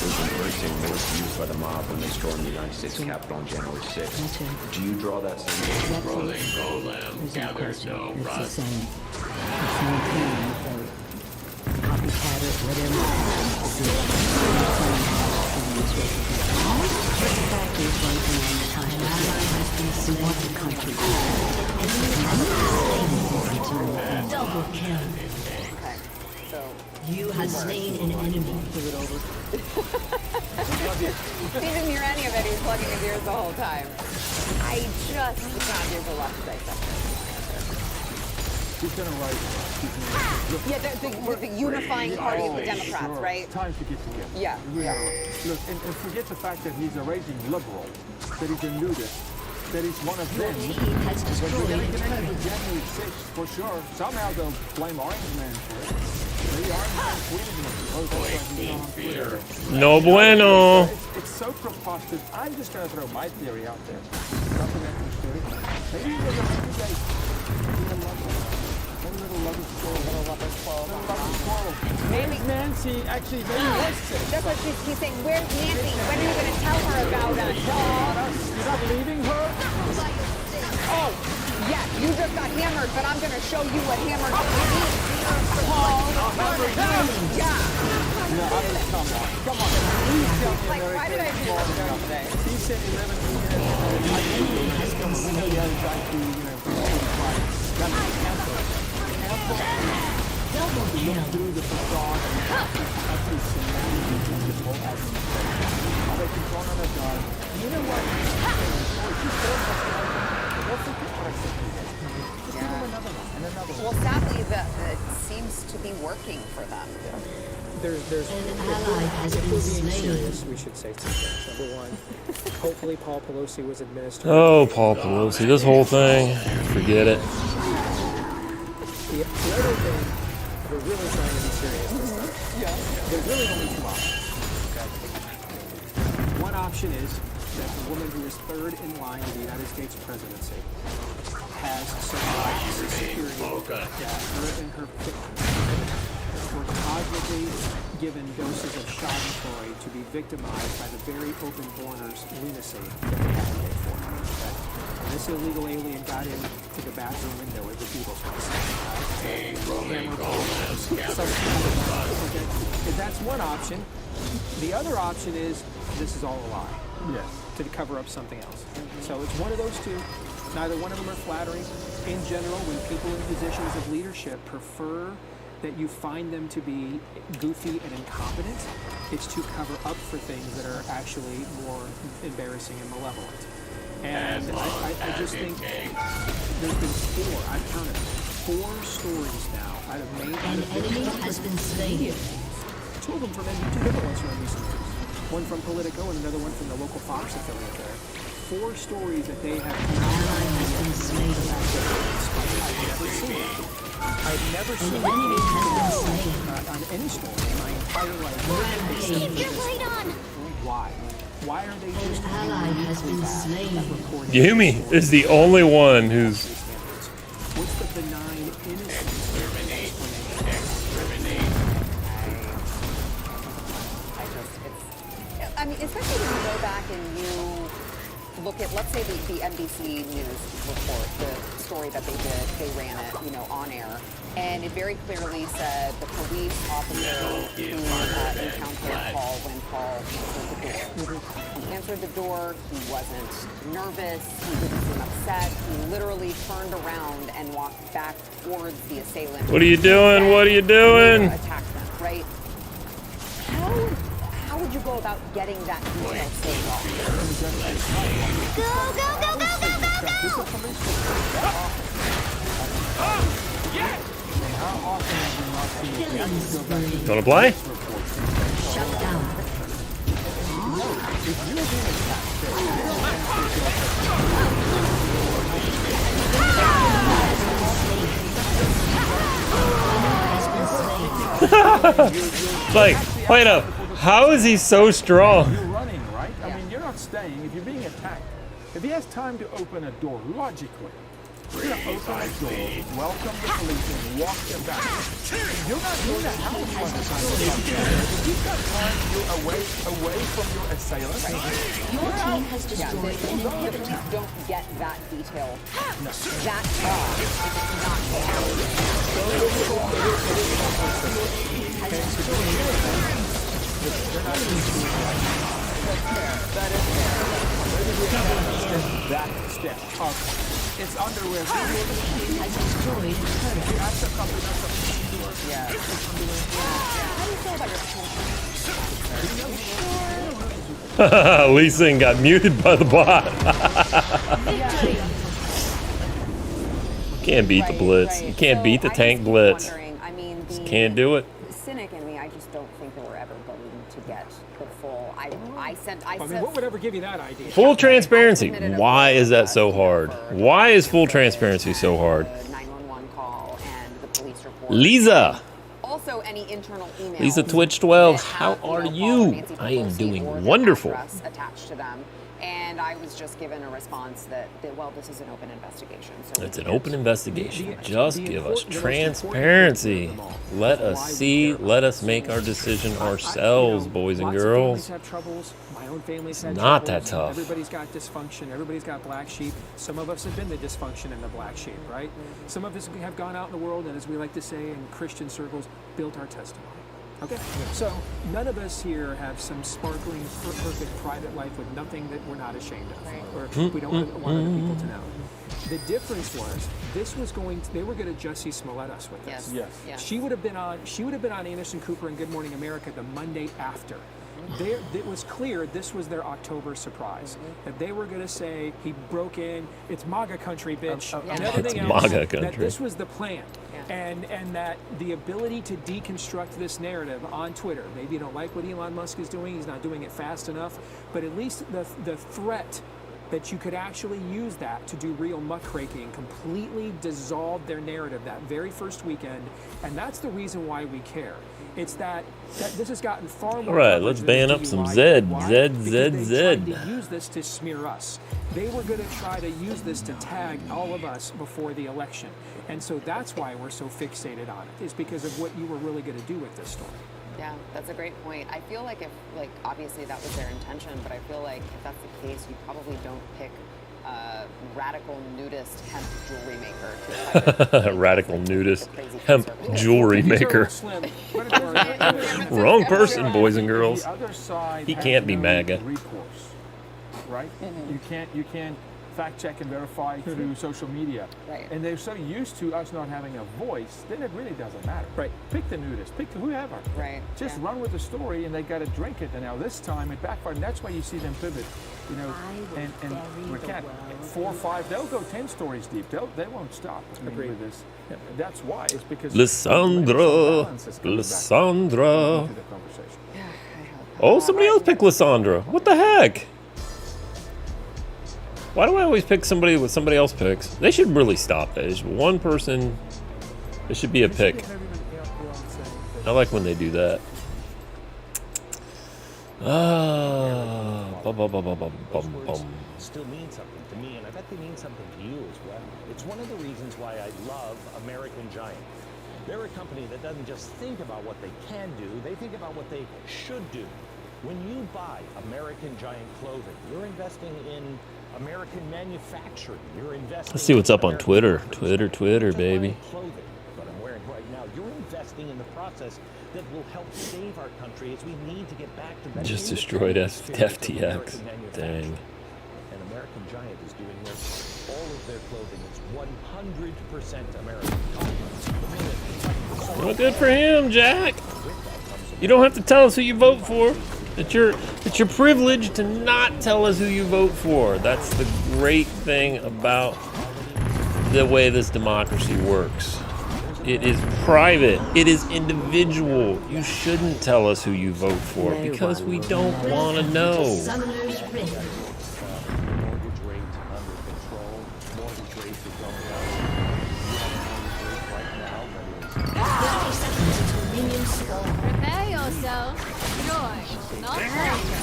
was embracing words used by the mob when they stormed the United States Capitol on January 6th. Do you draw that same Rolling golem gathers no rust. It's the same. It's maintaining a copycat or whatever. The fact is, right now, the time has been somewhat the country. And double kill. Okay, so you have slain an enemy. give it over. He didn't hear any of it. He was plugging his ears the whole time. I just thought there's a lot to dissect. He's gonna write. Yeah, the unifying party of the Democrats, right? Time to get together. Yeah. Look, and forget the fact that he's a raging liberal, that he's a nudist, that he's one of them. Has But destroyed you're a gonna connect turret. to January 6th for sure. Somehow they'll blame Orange Man for it. The Orange Man tweeted him. Oh, that's why he's not on Twitter. No bueno. It's so preposterous. I'm just gonna throw my theory out there. Supplementary theory. Maybe there's a maybe they little lover squirrel. Maybe Nancy actually maybe was sick. That's what he's saying. Where's Nancy? When are you going to tell her about us? You're not leaving her? Oh, yeah, you just got hammered, but I'm going to show you what hammered means. Paul, yeah. No, come on. Please tell me Like, why did I do this show today? He said 11 minutes. Double kill. Through the facade and actually surrounding the whole administration. They can turn on a dime. You know what? Just give them another one and another one. Well, sadly, it seems to be working for them. There's An ally has if been we're being slain. serious, we should say two things. Number one, hopefully Paul Pelosi was administered. Oh, Paul Pelosi, this whole thing, forget it. The other thing, if we're really trying to be serious this time, there's really only two options. Okay? One option is that the woman who is third in line to the United States presidency has some rights of security that her and her were cosmically given doses of schadenfreude to be victimized by the very open borders lunacy that they have to pay for. Okay? And this illegal alien got into the bathroom window at the People's House. That's one option. The other option is this is all a lie. Yes. To cover up something else. So it's one of those two. Neither one of them are flattering. In general, when people in positions of leadership prefer that you find them to be goofy and incompetent, it's to cover up for things that are actually more embarrassing and malevolent. And I just think there's been four, I've counted, 4 stories now out of Maine. An enemy has been slain. 2 of them from NBC, 2 different ones from NBC News. One from Politico and another one from the local Fox affiliate there. 4 stories that they have Ally has been slain. I've never seen. I've never seen An enemy has been slain. on any story in my entire life. Rampage. Keep your light on! Why? Why are they An just ally has been slain. Yumi is the only one who's. What's the benign innocence I mean, especially when you go back and you look at, let's say, the NBC News report, the story that they ran it, on air, and it very clearly said the police officer who encountered Paul when Paul answered the door. He answered the door, he wasn't nervous, he didn't seem upset, he literally turned around and walked back towards the assailant. What are you doing? What are you doing? Attack them, right? How would you go about getting that detail so wrong? Go, go, go, go, go, go, This is a police force that often. And how often have we not seen it? We actually go back to Wanna play? Shut down. if you're being attacked, they Like, wait up. How is he so strong? You're running, right? I mean, you're not staying. If you're being attacked, if he has time to open a door, logically, you're going to open a door, welcome the police, and walk them back. You're not doing that. How much time if you've got time, you're away from your assailant. Your team has destroyed an inhibitor. You don't get that detail. That far, it's not That step up. It's underwear. Has destroyed turret. That's a couple. Yeah. How do you feel about your Lee Sin got muted by the bot. Can't beat the blitz. You can't beat the tank blitz. I mean, Just can't do it. Cynic in me, I just don't think that we're ever going to get the full. I sent. I mean, what would ever give you that idea? Full transparency. Why is that so hard? Why is full transparency so hard? 911 call and the police report. Lisa. Also, any internal emails. Lisa Twitch 12. How are you? I am doing wonderful. Attached to them. And I was just given a response that well, this is an open investigation. So It's an open investigation. Just give us transparency. Let us see. Let us make our decision ourselves, boys and girls. Have troubles. My own family's had Not troubles. that tough. Everybody's got dysfunction. Everybody's got black sheep. Some of us have been the dysfunction and the black sheep, right? Some of us have gone out in the world and, as we like to say in Christian circles, built our testimony. Okay, so none of us here have some sparkling, perfect private life with nothing that we're not ashamed of, or we don't want other people to know. The difference was this was they were going to Jussie Smollett us with this. Yes. She would have been on Anderson Cooper and Good Morning America the Monday after. It was clear this was their October surprise. That they were going to say he broke in. It's MAGA country, bitch. And everything It's else. MAGA country. That this was the plan. And that the ability to deconstruct this narrative on Twitter. Maybe you don't like what Elon Musk is doing. He's not doing it fast enough. But at least the threat that you could actually use that to do real muckraking completely dissolved their narrative that very first weekend. And that's the reason why we care. It's that this has gotten far more. All right, let's ban up some Zed. Zed. They tried to use this to smear us. They were going to try to use this to tag all of us before the election. And so that's why we're so fixated on it, is because of what you were really going to do with this story. Yeah, that's a great point. I feel like obviously that was their intention, but I feel like if that's the case, you probably don't pick radical nudist hemp jewelry maker. Radical nudist hemp jewelry maker. Wrong person, boys and girls. He can't be MAGA. Right? You can't fact check and verify through social media. Right. And they're so used to us not having a voice, then it really doesn't matter. Right. Pick the nudist, pick whoever. Right. Just run with the story, and they got to drink it. And now this time it backfired, and that's why you see them pivot. You know, and we can't 4 or 5. They'll go 10 stories deep. They won't stop. With this. That's why. It's because Lissandra. Oh, somebody else picked Lissandra. What the heck? Why do I always pick somebody what somebody else picks? They should really stop that. It's one person. It should be a pick. I like when they do that. Still mean something to me, and I bet they mean something to you as well. It's one of the reasons why I love American Giant. They're a company that doesn't just think about what they can do, they think about what they should do. When you buy American Giant clothing, you're investing in American manufacturing. You're investing. Let's see what's up on Twitter. Twitter, baby. Clothing, what I'm wearing right now. You're investing in the process that will help save our country as we need to get back to that. Just destroyed FTX. Dang. And American Giant is doing this. All of their clothing is 100% American cotton. Well, good for him, Jack. You don't have to tell us who you vote for. It's your privilege to not tell us who you vote for. That's the great thing about the way this democracy works. It is private. It is individual. You shouldn't tell us who you vote for because we don't want to know. Summoner's Rift. Mortgage rates under control. Mortgage rates are going up. Right now, that is 30 seconds until minions spawn. Prepare yourself. Joy, not pleasure.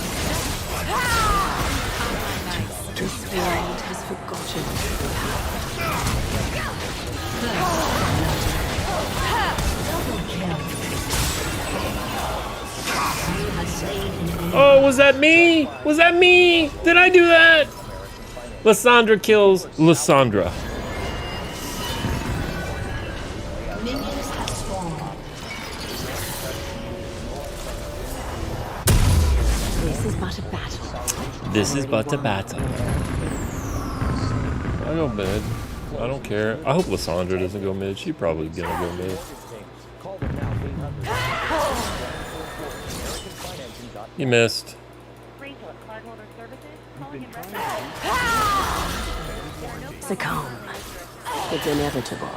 This world has forgotten. Double kill. You have slain an enemy. Oh, was that me? Was that me? Did I do that? Lysandra kills Lysandra. Minions have spawned. This is but a battle. This is but a battle. I go mid. I don't care. I hope Lysandra doesn't go mid. She's probably gonna go mid. You missed. Succumb. It's inevitable.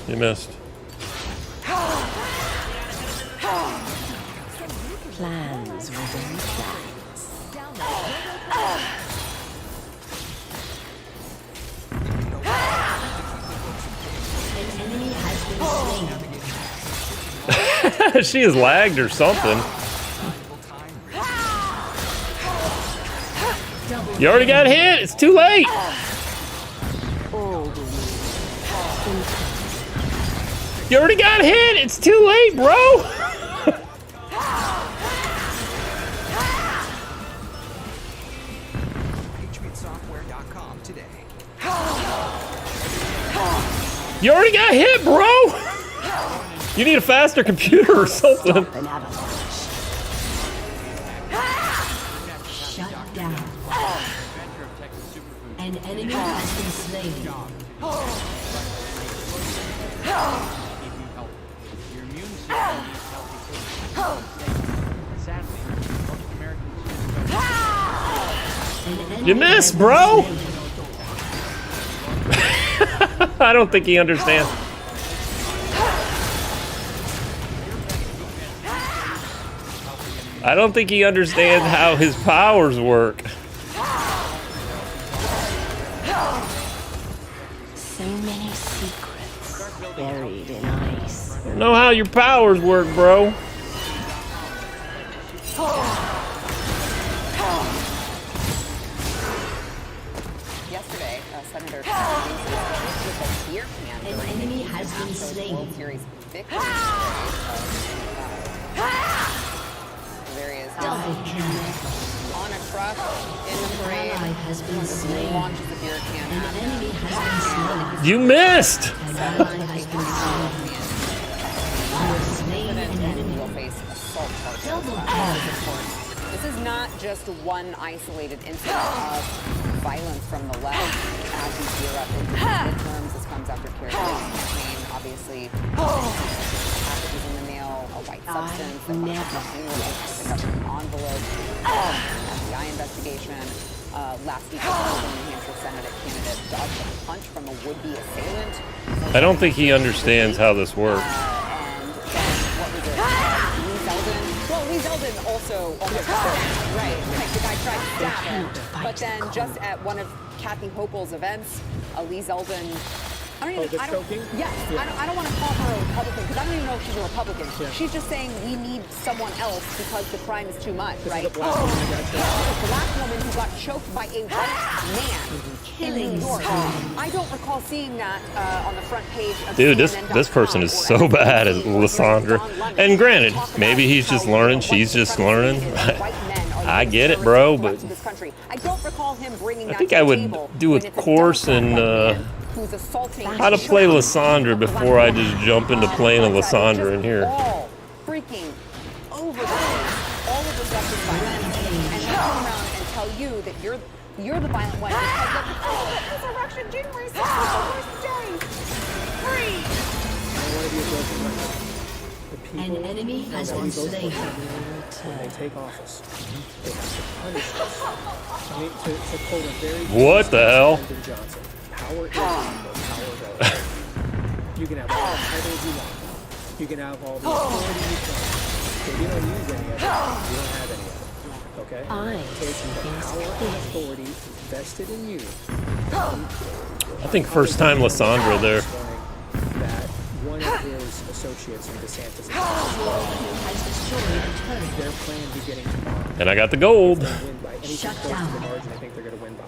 You missed. Plans within plans. An enemy has been slain. She has lagged or something. You already got hit. It's too late. You already got hit. It's too late, bro. PatriotSoftware.com today. You already got hit, bro. You need a faster computer or something. Shut down. An enemy has been slain. Your immune system needs healthy food. Sadly, most Americans You missed, bro. I don't think he understands. I don't think he understands how his powers work. So many secrets buried in ice. I don't know how your powers work, bro. Yesterday, Senator with a beer can An enemy has been slain. World Series victory. There he is. Double kill. On a truck in the parade. Ally has been slain. Launches the beer can. An enemy has been slain. You missed. An ally has been slain. You have slain an enemy. Will face assault charges. Double kill. This is not just one isolated incident of violence from the left as we gear up into the midterms. This comes after Kerry campaign, obviously. Packages in the mail, a white substance, the government envelope, FBI investigation. Last week, the New Hampshire Senate candidate dodged a punch from a would-be assailant. I don't think he understands how this works. And then, what was it? Lee Zeldin? Well, Lee Zeldin also almost right. The guy tried to stab him. But then just at one of Kathy Hochul's events, Lee Zeldin, I don't even, yes, I don't want to call her a Republican because I don't even know if she's a Republican. Yeah. She's just saying we need someone else because the crime is too much, right? The black woman who got choked by a white man in New York. I don't recall seeing that on the front page of Dude, this person is so bad at Lysandra. And granted, maybe he's just learning, she's just learning. I get it, bro, but I don't recall him bringing I think I would do a course in how to play Lysandra before I just jump into playing a Lysandra in here. All freaking over the place. All of the stuff is violent. And they come around and tell you that you're You're the violent one because of insurrection. January 6th was the worst day. Free. I don't want to be a broken record. The people An enemy has been slain. When they take office, they have to punish us. I mean, to quote a very What the hell? Lyndon Johnson, power is equal, power goes. You can have all the titles you want. You can have all the authority you want. If you don't use any of it, you don't have any of it. Okay? It's the power and authority vested in you. I think first time Lysandra there. That one of his associates in DeSantis Has destroyed a turret. their plan beginning tomorrow. And I got the gold. Win by anything Shut close to down. the margin, I think they're going to win by.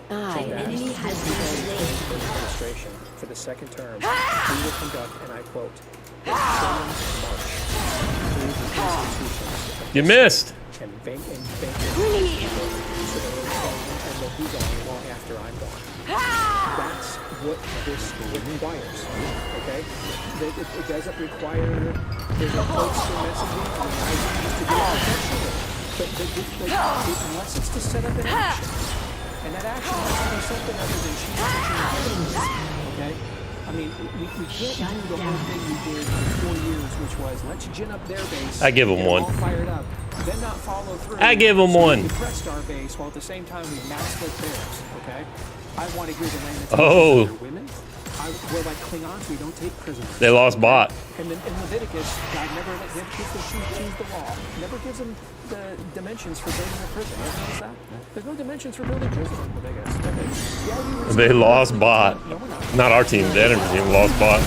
An enemy has been slain. The administration for the second term, we will conduct, and I quote, a stern march through the institutions. You missed. And bank and they'll be gone long after I'm gone. That's what this requires. Okay? It doesn't require there's a postal messaging. I used to do it professionally. But unless it's to set up an action. And that action has to be something other than cheese. Okay? I mean, we can't do the whole thing we did for 4 years, which was let's gin up their base. I give them get one. all fired up, then not follow through. I give them So one. we depressed our base while at the same time we mass split theirs. Okay? I want to hear the lamentations Oh. of their women. We're like Klingons, we don't take prisoners. They lost bot. And then in Leviticus, God never gives them choose the law. Never gives them the dimensions for building a prison. You ever notice that? There's no dimensions for building a prison in Leviticus. Okay. Yeah, we They lost bot. Not our team. The enemy team lost bot.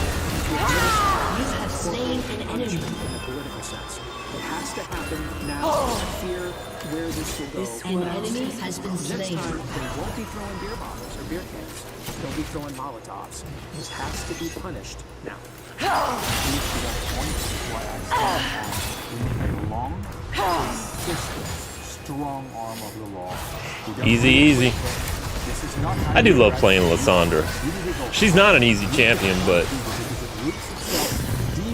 You have slain an enemy. In the political sense. It has to happen now. I fear where this will go. An enemy has been Next slain. time, they won't be throwing beer bottles or beer cans. They'll be throwing Molotovs. This has to be punished now. Why I say a long, consistent, strong arm of the law. Easy, easy. This is not I do love playing Lysandra. She's not an easy champion, but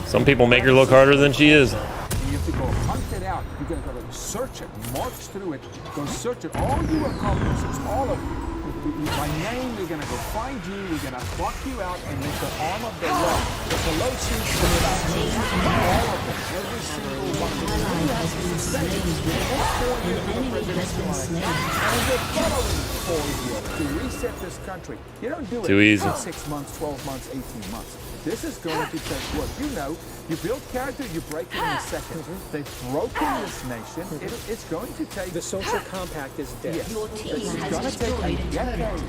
some people make her look harder than she is. You have to go hunt it out. You got to go search it, march through it, go search it. All you accomplices, all of you. By name, we're going to go find you. We're going to pluck you out and make the arm of the law. The Pelosi's all of them, every single one of them. You have to sustain all 4 years of the presidential election. And the following 4 years to reset this country. You don't do it Too easy. in 6 months, 12 months, 18 months. This is going to take work. You know, you build character, you break it in a second. They've broken this nation. It's going to take... The social compact is dead. Yes. Your team It's has going to take destroyed a a decade turret.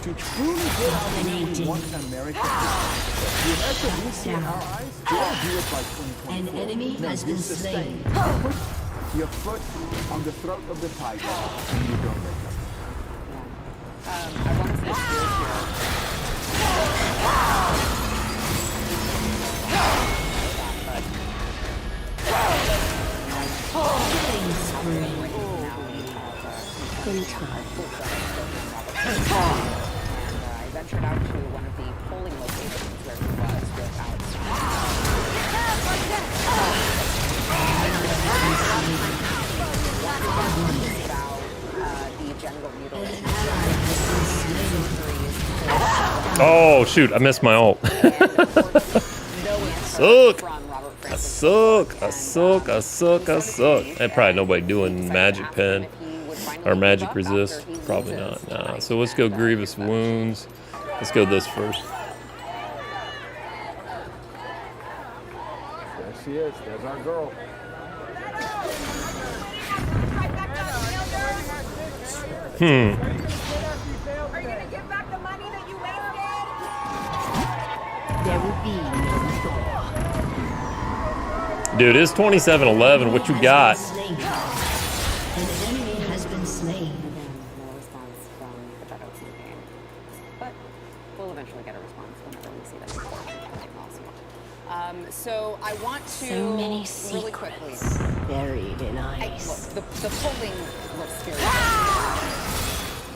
to truly get out where we want America to be. The America we see in our eyes, we'll do it by 2024. An enemy No, has you been sustain. slain. Put your foot on the throat of the tiger, and you don't let go. I want to switch gears here. Killing spree. In time. I ventured out to one of the polling locations where he was without the general mutilation. Oh, shoot. I missed my ult. Suck. I suck. And probably nobody doing magic pen or magic resist. Probably not. Nah. So let's go grievous wounds. Let's go this first. There she is. There's our girl. Are you gonna give back the money that you wasted? There will be no door. Dude, it's 27-11. What you got? Slain. An enemy has been slain. No response from the Shadow Team game. But we'll eventually get a response whenever we see that also. So I want to So many really quickly. secrets buried in ice. Look, the polling looks very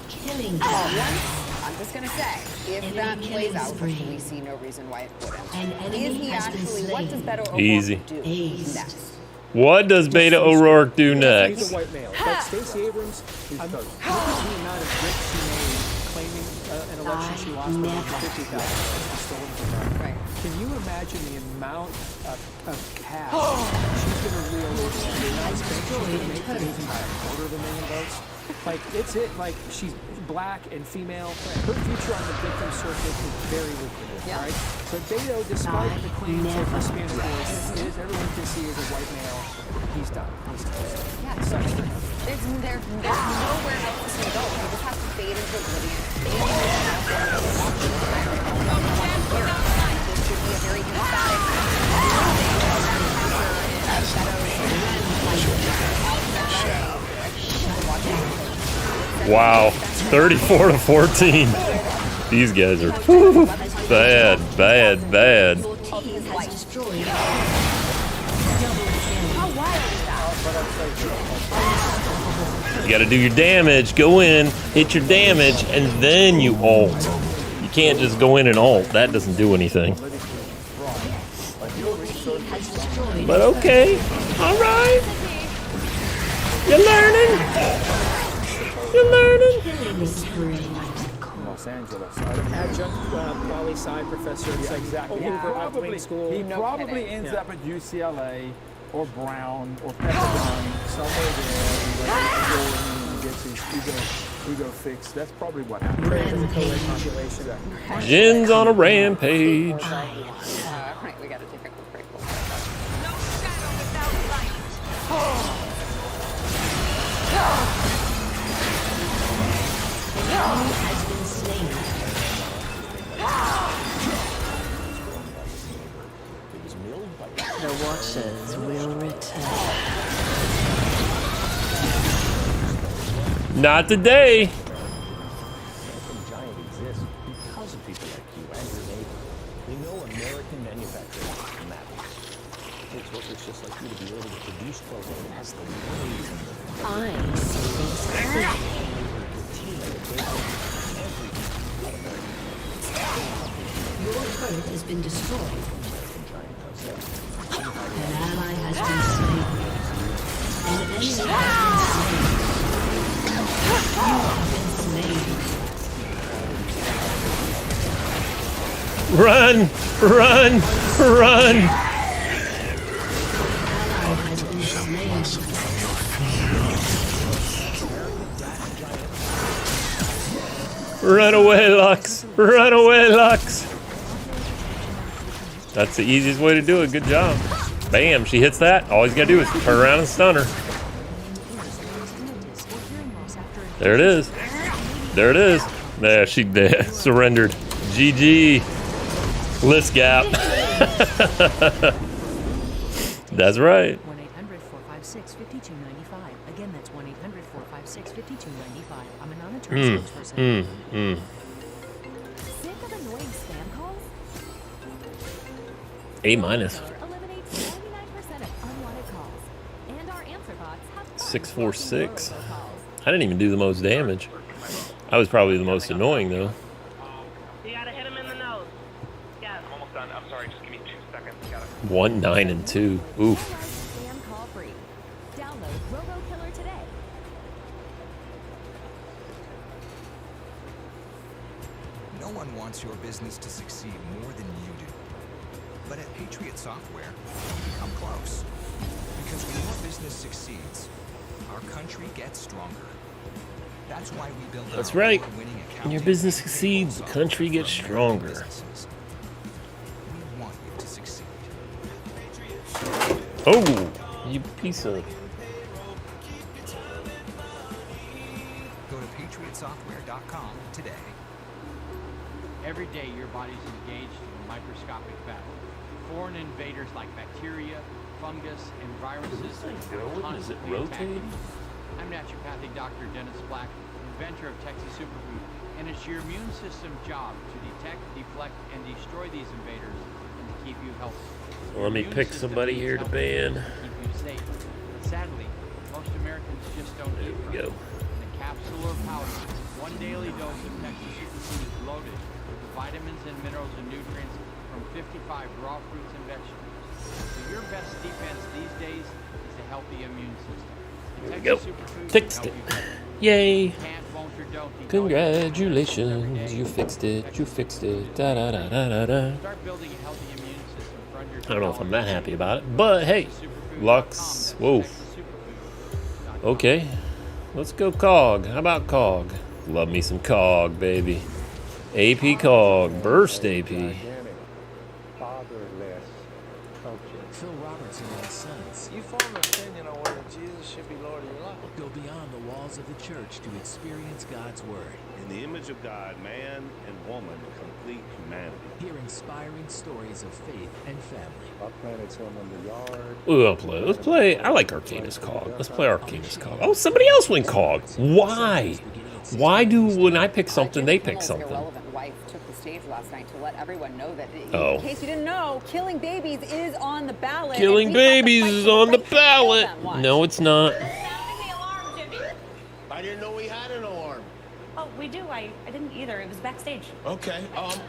Killing them. I'm just gonna say, if that plays out, which we see no reason why it wouldn't, is he actually? What does Beto O'Rourke do next? What does Beta O'Rourke do next? He's a white male. But Stacey Abrams, look at the amount of bricks she made claiming an election she lost with $50,000 stolen from her. Right. Can you imagine the amount of cash she's going to realize? She's going to make for losing by $250,000 votes. Like, it's it. Like, she's black and female. Her future on the victim circuit is very lucrative, Yeah. right? So Beto, despite the claims of Hispanic voice, everyone can see as a white male, he's done. He's toast. Yeah, so there's nowhere else to go. He just has to fade into oblivion. This should be a very Wow, 34-14. These guys are bad, bad, bad. You got to do your damage, go in, hit your damage, and then you ult. You can't just go in and ult. That doesn't do anything. But okay, all right. You're learning. You're learning. Los Angeles. Adjunct poli-sci professor. Yeah, exactly. He probably ends Yeah. up at UCLA or Brown or Pepperdine, somewhere there. He gets his ego fixed. That's probably what happened. Population. Jin's on a rampage. Right, we gotta take a quick break. Has been slain. The Watchers will return. Not today. Giant exists because of people like you and your neighbor. We know American manufacturing matters. It takes workers just like you to be able to produce clothing that has the ways and the I see things clearly. Your turret has been destroyed. An ally has been slain. An enemy has been slain. You have been slain. Run, run, run. Ally has been slain. Run away, Lux. Run away, Lux. That's the easiest way to do it. Good job. Bam, she hits that. All he's got to do is turn around and stun her. There it is. There it is. There, she surrendered. GG. List gap. That's right. 1-800-456-5295. Again, that's 1-800-456-5295. I'm a non-attorney spokesperson. Sick of annoying spam calls? A-. Eliminates 99% of unwanted calls. And our answer bots have 646. I didn't even do the most damage. I was probably the most annoying though. You gotta hit him in the nose. Yes. I'm almost done. I'm sorry. Just give me 2 seconds. 1, 9, and 2. Oof. spam call free. Download RoboKiller today. No one wants your business to succeed more than you do. But at Patriot Software, come close. Because when your business succeeds, our country gets stronger. That's why we built That's our right. award-winning When accounting your business and succeeds, the country gets stronger. businesses. We want you to succeed. Oh, you piece of. Go to patriotsoftware.com today. Every day, your body's engaged in a microscopic battle. Foreign invaders like bacteria, fungus, and viruses are constantly attacking. I'm naturopathic Dr. Dennis Black, inventor of Texas Superfood, and it's your immune system's job to detect, deflect, and destroy these invaders and to keep you healthy. Well, let me pick somebody here to ban. Keep you safe. Sadly, most Americans just don't eat. There we go. The capsule or powder One daily dose of Texas Superfood is loaded with the vitamins and minerals and nutrients from 55 raw fruits and vegetables. So your best defense these days is a healthy immune system. There we go. Fixed it. Yay. Congratulations. You fixed it. You fixed it. Da da da da da da. Start building a healthy immune system for under I don't know if I'm that happy about it, but hey, Lux. Whoa. Okay. Let's go COG. How about COG? Love me some COG, baby. AP COG. Burst AP. Fatherless culture. Phil Robertson and Sons. You form an opinion on whether Jesus should be Lord of your life. Go beyond the walls of the church to experience God's Word. In the image of God, man and woman complete humanity. Hear inspiring stories of faith and family. I planted some in the yard. Ooh, I'll play. Let's play. I like Arcanus COG. Let's play Arcanus COG. Oh, somebody else went COG. Why? Why do when I pick something, they pick something? Irrelevant wife took the stage last night to let everyone know that, Oh. in case you didn't know, killing babies is on the ballot. Killing babies is on the ballot. No, it's not. I didn't know we had an alarm. Oh, we do. I didn't either. It was backstage. Okay.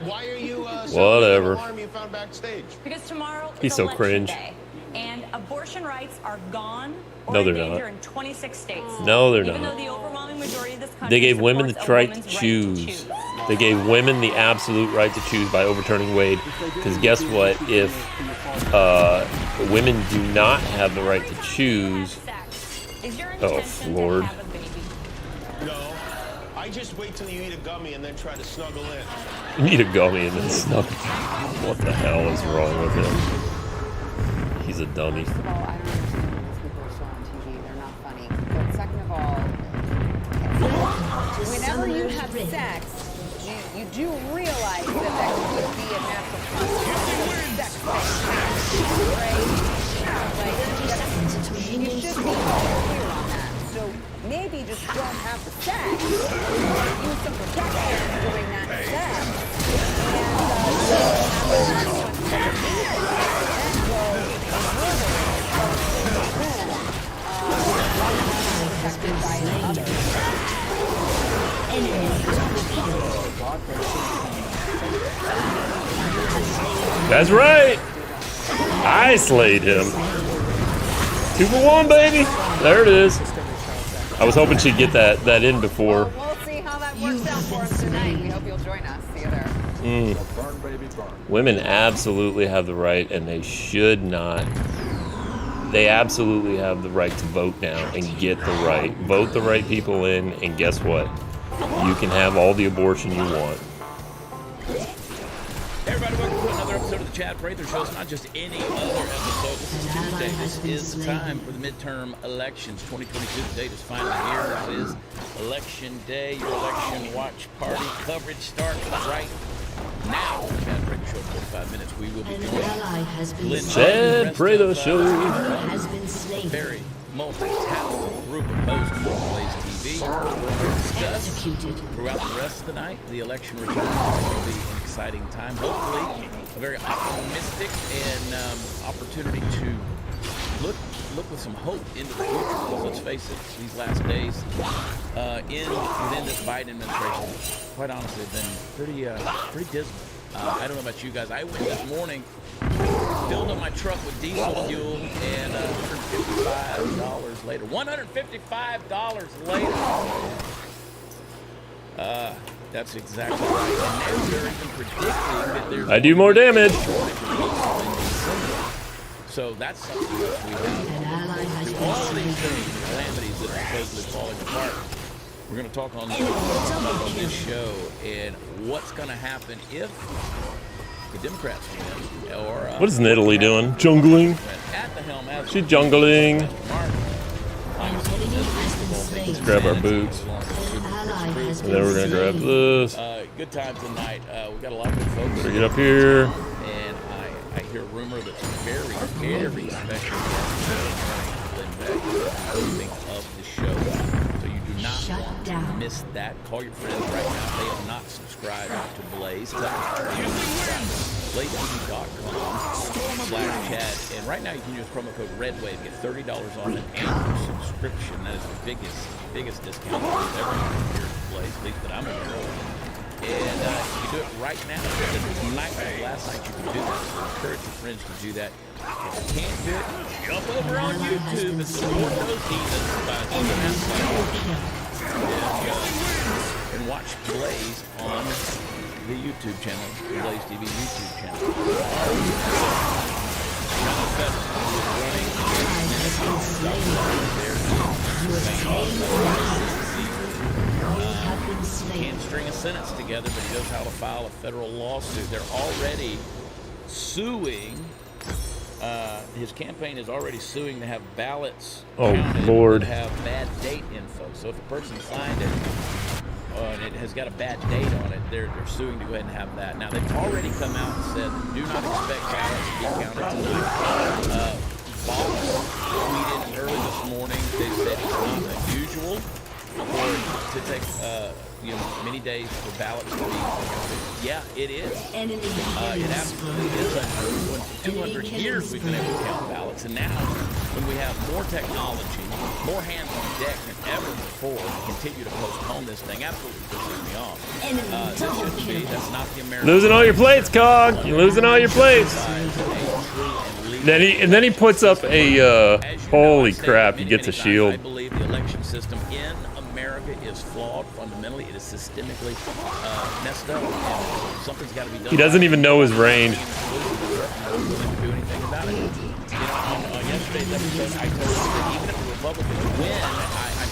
Why are you Whatever. an alarm you found backstage? Because tomorrow He's is so election cringe. day, and abortion rights are gone or No, in they're danger not. in 26 states. No, they're Even not. though the overwhelming majority of this country They gave women the supports a right to woman's choose. They gave women the absolute right to choose by overturning Wade. Because guess what? If women do not have the right to choose, oh Lord, No. I just wait till you eat a gummy and then try to snuggle in. you need a gummy and then snuggle. What the hell is wrong with him? He's a dummy. First of all, I don't understand when these people are still on TV. They're not funny. But second of all, whenever you have sex, you do realize that could be a natural consequence of sex thing, right? Like, you should be clear on that. So maybe just don't have the sex. Use some protection during that sex. That's right. I slayed him. 2 for 1, baby. There it is. I was hoping she'd get that in before. We'll see how that works out for us tonight. We hope you'll join us. See you there. Burn, baby, burn. Women absolutely have the right, and they should not. They absolutely have the right to vote now and get the right. Vote the right people in, and guess what? You can have all the abortion you want. Everybody, welcome to another episode of the Chad Prather Show. It's not just any other episode. This is Tuesday. This is the time for the midterm elections. 2022, the date is finally here. This is Election Day. Your election watch party coverage starts right now. Chad Prather Show, 45 minutes. We will be joined. Chad Prather Show. Very multi-talented group of hosts from Blaze TV. Discuss throughout the rest of the night. The election returns. It will be an exciting time. Hopefully, a very optimistic and opportunity to look with some hope into the future. Because let's face it, these last days within this Biden administration, quite honestly, have been pretty dismal. I don't know about you guys. I went this morning, filled up my truck with diesel fuel, and $155 later. $155 later. That's exactly right. And now they're even predicting that there's I do more damage. So that's something that we have. Through all these things, calamities that are supposedly falling apart. We're going to talk on this show and what's going to happen if the Democrats win. Or What is Italy doing? Jungling. At the helm, She's jungling. Let's grab our boots. And then we're going to grab this. Good time tonight. We've got a lot of good folks. Bring it up here. And I hear a rumor that's very, very special of the show. So you do not want to miss that. Call your friends right now. They have not subscribed to Blaze. BlazeTV.com/Chad. And right now you can use promo code REDWAVE. Get $30 off an annual subscription. That is the biggest discount we've ever had here. Blaze, at least that I'm aware of. And you can do it right now. Tonight was the last night you can do that. So I encourage your friends to do that. If you can't do it, jump over on YouTube and support those heathens by doing that. And watch Blaze on the YouTube channel, Blaze TV YouTube channel. Can't string a sentence together, but he knows how to file a federal lawsuit. They're already suing. His campaign is already suing to have ballots counted Lord. that have bad date info. So if a person signed it and it has got a bad date on it, they're suing to go ahead and have that. Now they've already come out and said, do not expect ballots to be counted tonight. Box tweeted early this morning. They said it's not unusual for it to take many days for ballots to be counted. Yeah, it is. It absolutely is unusual. In 200 years we've been able to count ballots, and now when we have more technology, more hands on deck than ever before, to continue to postpone this thing absolutely pisses me off. This shouldn't be. That's not the American. Losing all your plates, Cog. You're losing all your plates. Then he puts up a holy crap. He gets a shield. I believe the election system in America is flawed fundamentally. It is systemically messed up. And something's got to be done. He doesn't even know his range. Do anything about it. On yesterday's episode, I told you that even if the Republicans win,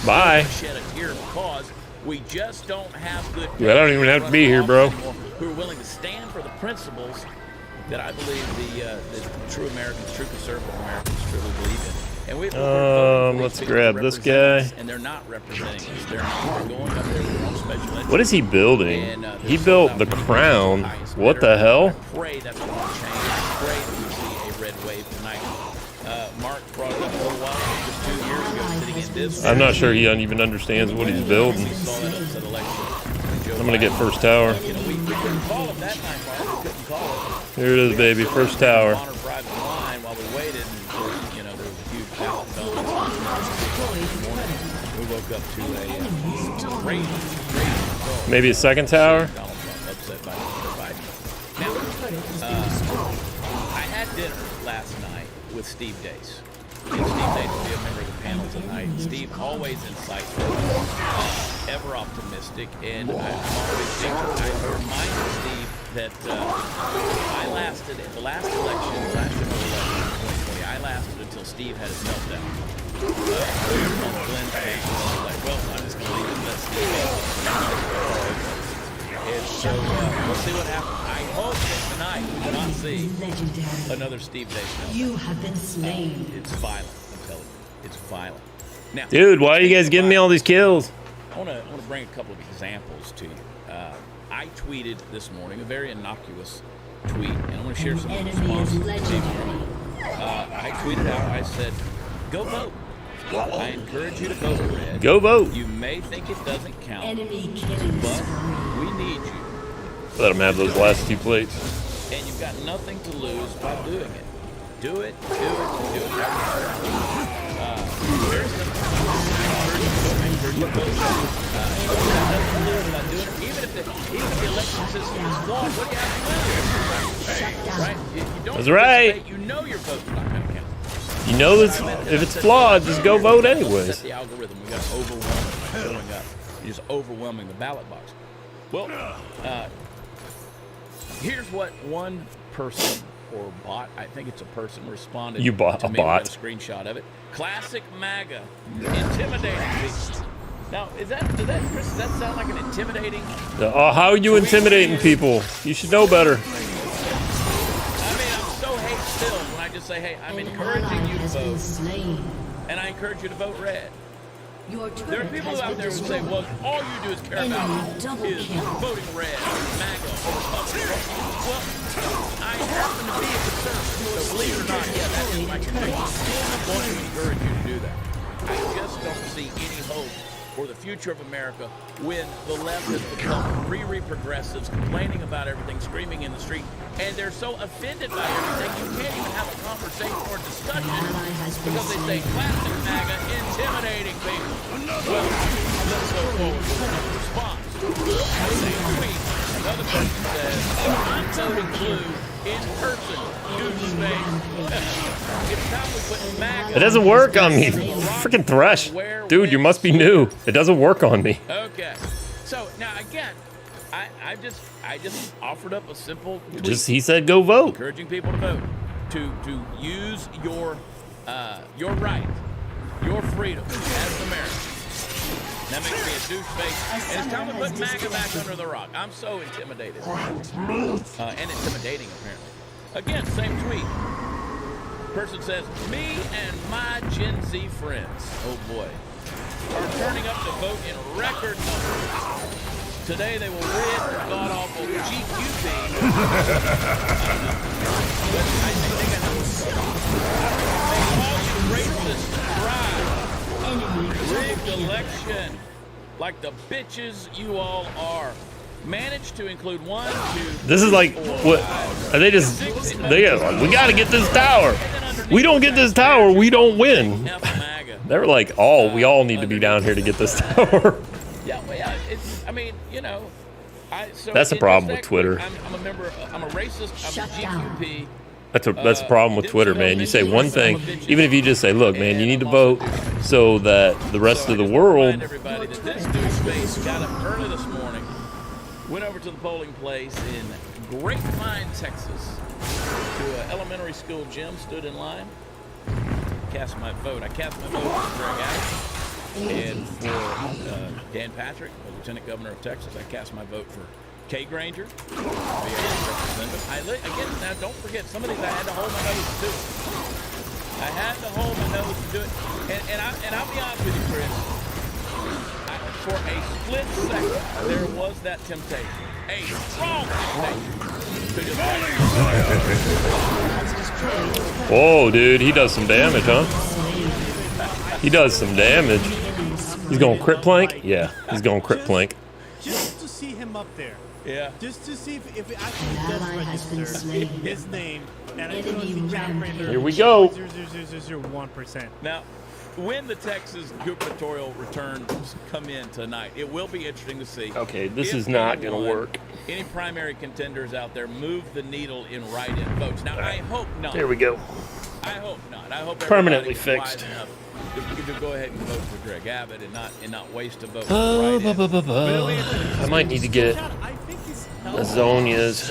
I shed a tear because we just don't have good people. I don't even have to be here, bro. Who are willing to stand for the principles that I believe the true Americans, true conservative Americans truly believe in. And let's grab this guy. And they're not representing us. They're not going up there with their own special interest. What is he building? And, he built the crown. What the hell? I pray that's going to change. I pray that we see a red wave tonight. Mark brought it up a little while ago, just 2 years ago, sitting in this. I'm not sure he even understands what he's building. I'm gonna get first tower. We couldn't call it that night, Mark. We couldn't call it. Here it is, baby. First tower. On our private line while we waited, and there was a huge ballot we woke up to a crazy result. Maybe a second tower. Donald Trump upset by Biden. Now, I had dinner last night with Steve Dace. And Steve Dace will be a member of the panel tonight. Steve always insightful, ever optimistic, and I'm always thinking, I reminded Steve that I lasted at the last election, last general election in 2020. I lasted until Steve had his meltdown. On Glenn's page, like, well, I'm just going to leave it and let Steve and so we'll see what happens. I hope that tonight we will not see another Steve Dace meltdown. You have been slain. It's violent, I'm telling you. It's violent. Now, dude, why are you guys giving me all these kills? I want to bring a couple of examples to you. I tweeted this morning a very innocuous tweet, and I want to share some responses. I tweeted out, I said, go vote. I encourage you to vote red. Go vote. You may think it doesn't count, but we need you. Let him have those last 2 plates. And you've got nothing to lose by doing it. Do it, do it, do it. Very simple. Even if the election system is flawed, what do you have to do? Right? You don't That's right. You know your vote's not going to count. You know if it's flawed, just go vote anyways. Set the algorithm. We got overwhelming showing up. You're just overwhelming the ballot box. Well, here's what one person or bot, I think it's a person, responded. You bought to a me. bot. With a screenshot of it. Classic MAGA, intimidating people. Now, Chris, does that sound like an intimidating? How are you intimidating people? You should know better. I mean, I'm so hate-filled when I just say, hey, I'm encouraging you to vote, and I encourage you to vote red. There are people out there who say, well, all you do is care about is voting red, MAGA, or Republican. Well, I happen to be a conservative, so believe it or not, yeah, that is my conviction. I'm going to encourage you to do that. I just don't see any hope for the future of America when the left has become progressives, complaining about everything, screaming in the street, and they're so offended by everything you can't even have a conversation or discussion because they say classic MAGA intimidating people. Well, the go forward with a response. Same tweet. Another person says, I'm voting blue in person. Use space. It's time we put MAGA. It doesn't work on me. Freaking Thresh. Dude, you must be new. It doesn't work on me. Okay. So now again, I just offered up a simple tweet. He said go vote. Encouraging people to vote. To use your right, your freedom as Americans. That makes me a douchebag. And it's time to put MAGA back under the rock. I'm so intimidated. And intimidating, apparently. Again, same tweet. Person says, me and my Gen Z friends, oh boy, are turning up to vote in record numbers. Today they will rid the god-awful GQP. I think they got they call you racist pride. Rigged election. Like the bitches you all are. Managed to include 1, 2. This is like what? Are they just? They like, we got to get this tower. We don't get this tower, we don't win. They're like, we all need to be down here to get this tower. Yeah, well, yeah. I mean, you know. That's the problem with Twitter. I'm a member. I'm a racist. I'm a GQP. That's a problem with Twitter, man. You say one thing, even if you just say, look, man, you need to vote so that the rest of the world. Everybody that this douchebag got up early this morning, went over to the polling place in Grapevine, Texas, to an elementary school gym, stood in line, cast my vote. I cast my vote for Greg Abbott and for Dan Patrick, the Lieutenant Governor of Texas. I cast my vote for Kay Granger, representative. Again, now don't forget, some of these I had to hold my nose to do it. I had to hold my nose to do it. And I'll be honest with you, Chris. For a split second, there was that temptation. A strong temptation to just Whoa, dude, he does some damage, huh? He does some damage. He's going crit plank? Yeah, he's going crit plank. Just to see him up there. Yeah. Just to see if it actually does register his name. And I know Here we go. 0.00001%. Now, when the Texas gubernatorial returns come in tonight, it will be interesting to see. Okay, this is not going to work. Any primary contenders out there move the needle in write-in votes. Now, I hope not. There we go. I hope not. I hope permanently fixed. To go ahead and vote for Greg Abbott and not waste a vote. I might need to get lasagnas.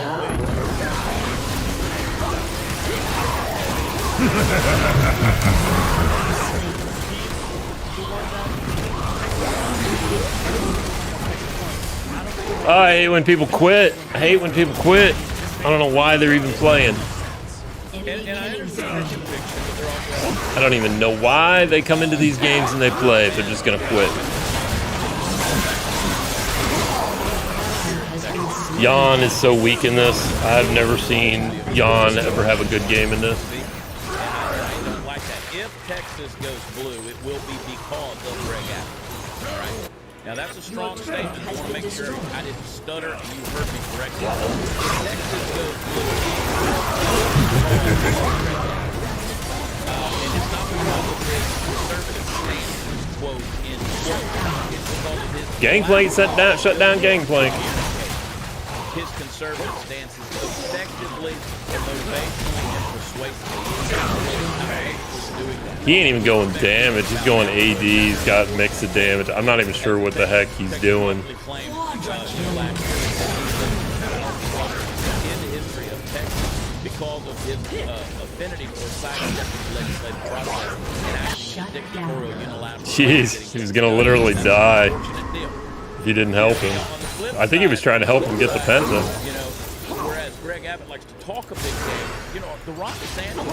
I hate when people quit. I hate when people quit. I don't know why they're even playing. I don't even know why they come into these games and they play if they're just going to quit. Jan is so weak in this. I've never seen Jan ever have a good game in this. I don't like that. If Texas goes blue, it will be because of Greg Abbott. All right. Now that's a strong statement. I want to make sure I didn't stutter and you heard me correctly. If Texas goes blue, and it's not because of his conservative stance, quote, in quote. It's because of his Gangplank shut down Gangplank. His conservative stance is effectively and motivationally and persuasively doing that. He ain't even going damage. He's going AD. He's got mix of damage. I'm not even sure what the heck he's doing. In the history of Texas, because of his affinity for sidestepping the legislative process and acting in dictatorial unilateral. Jeez, he was gonna literally die if you didn't help him. I think he was trying to help him get the Penta. You know, whereas Greg Abbott likes to talk a big game. You know, the Ron DeSantis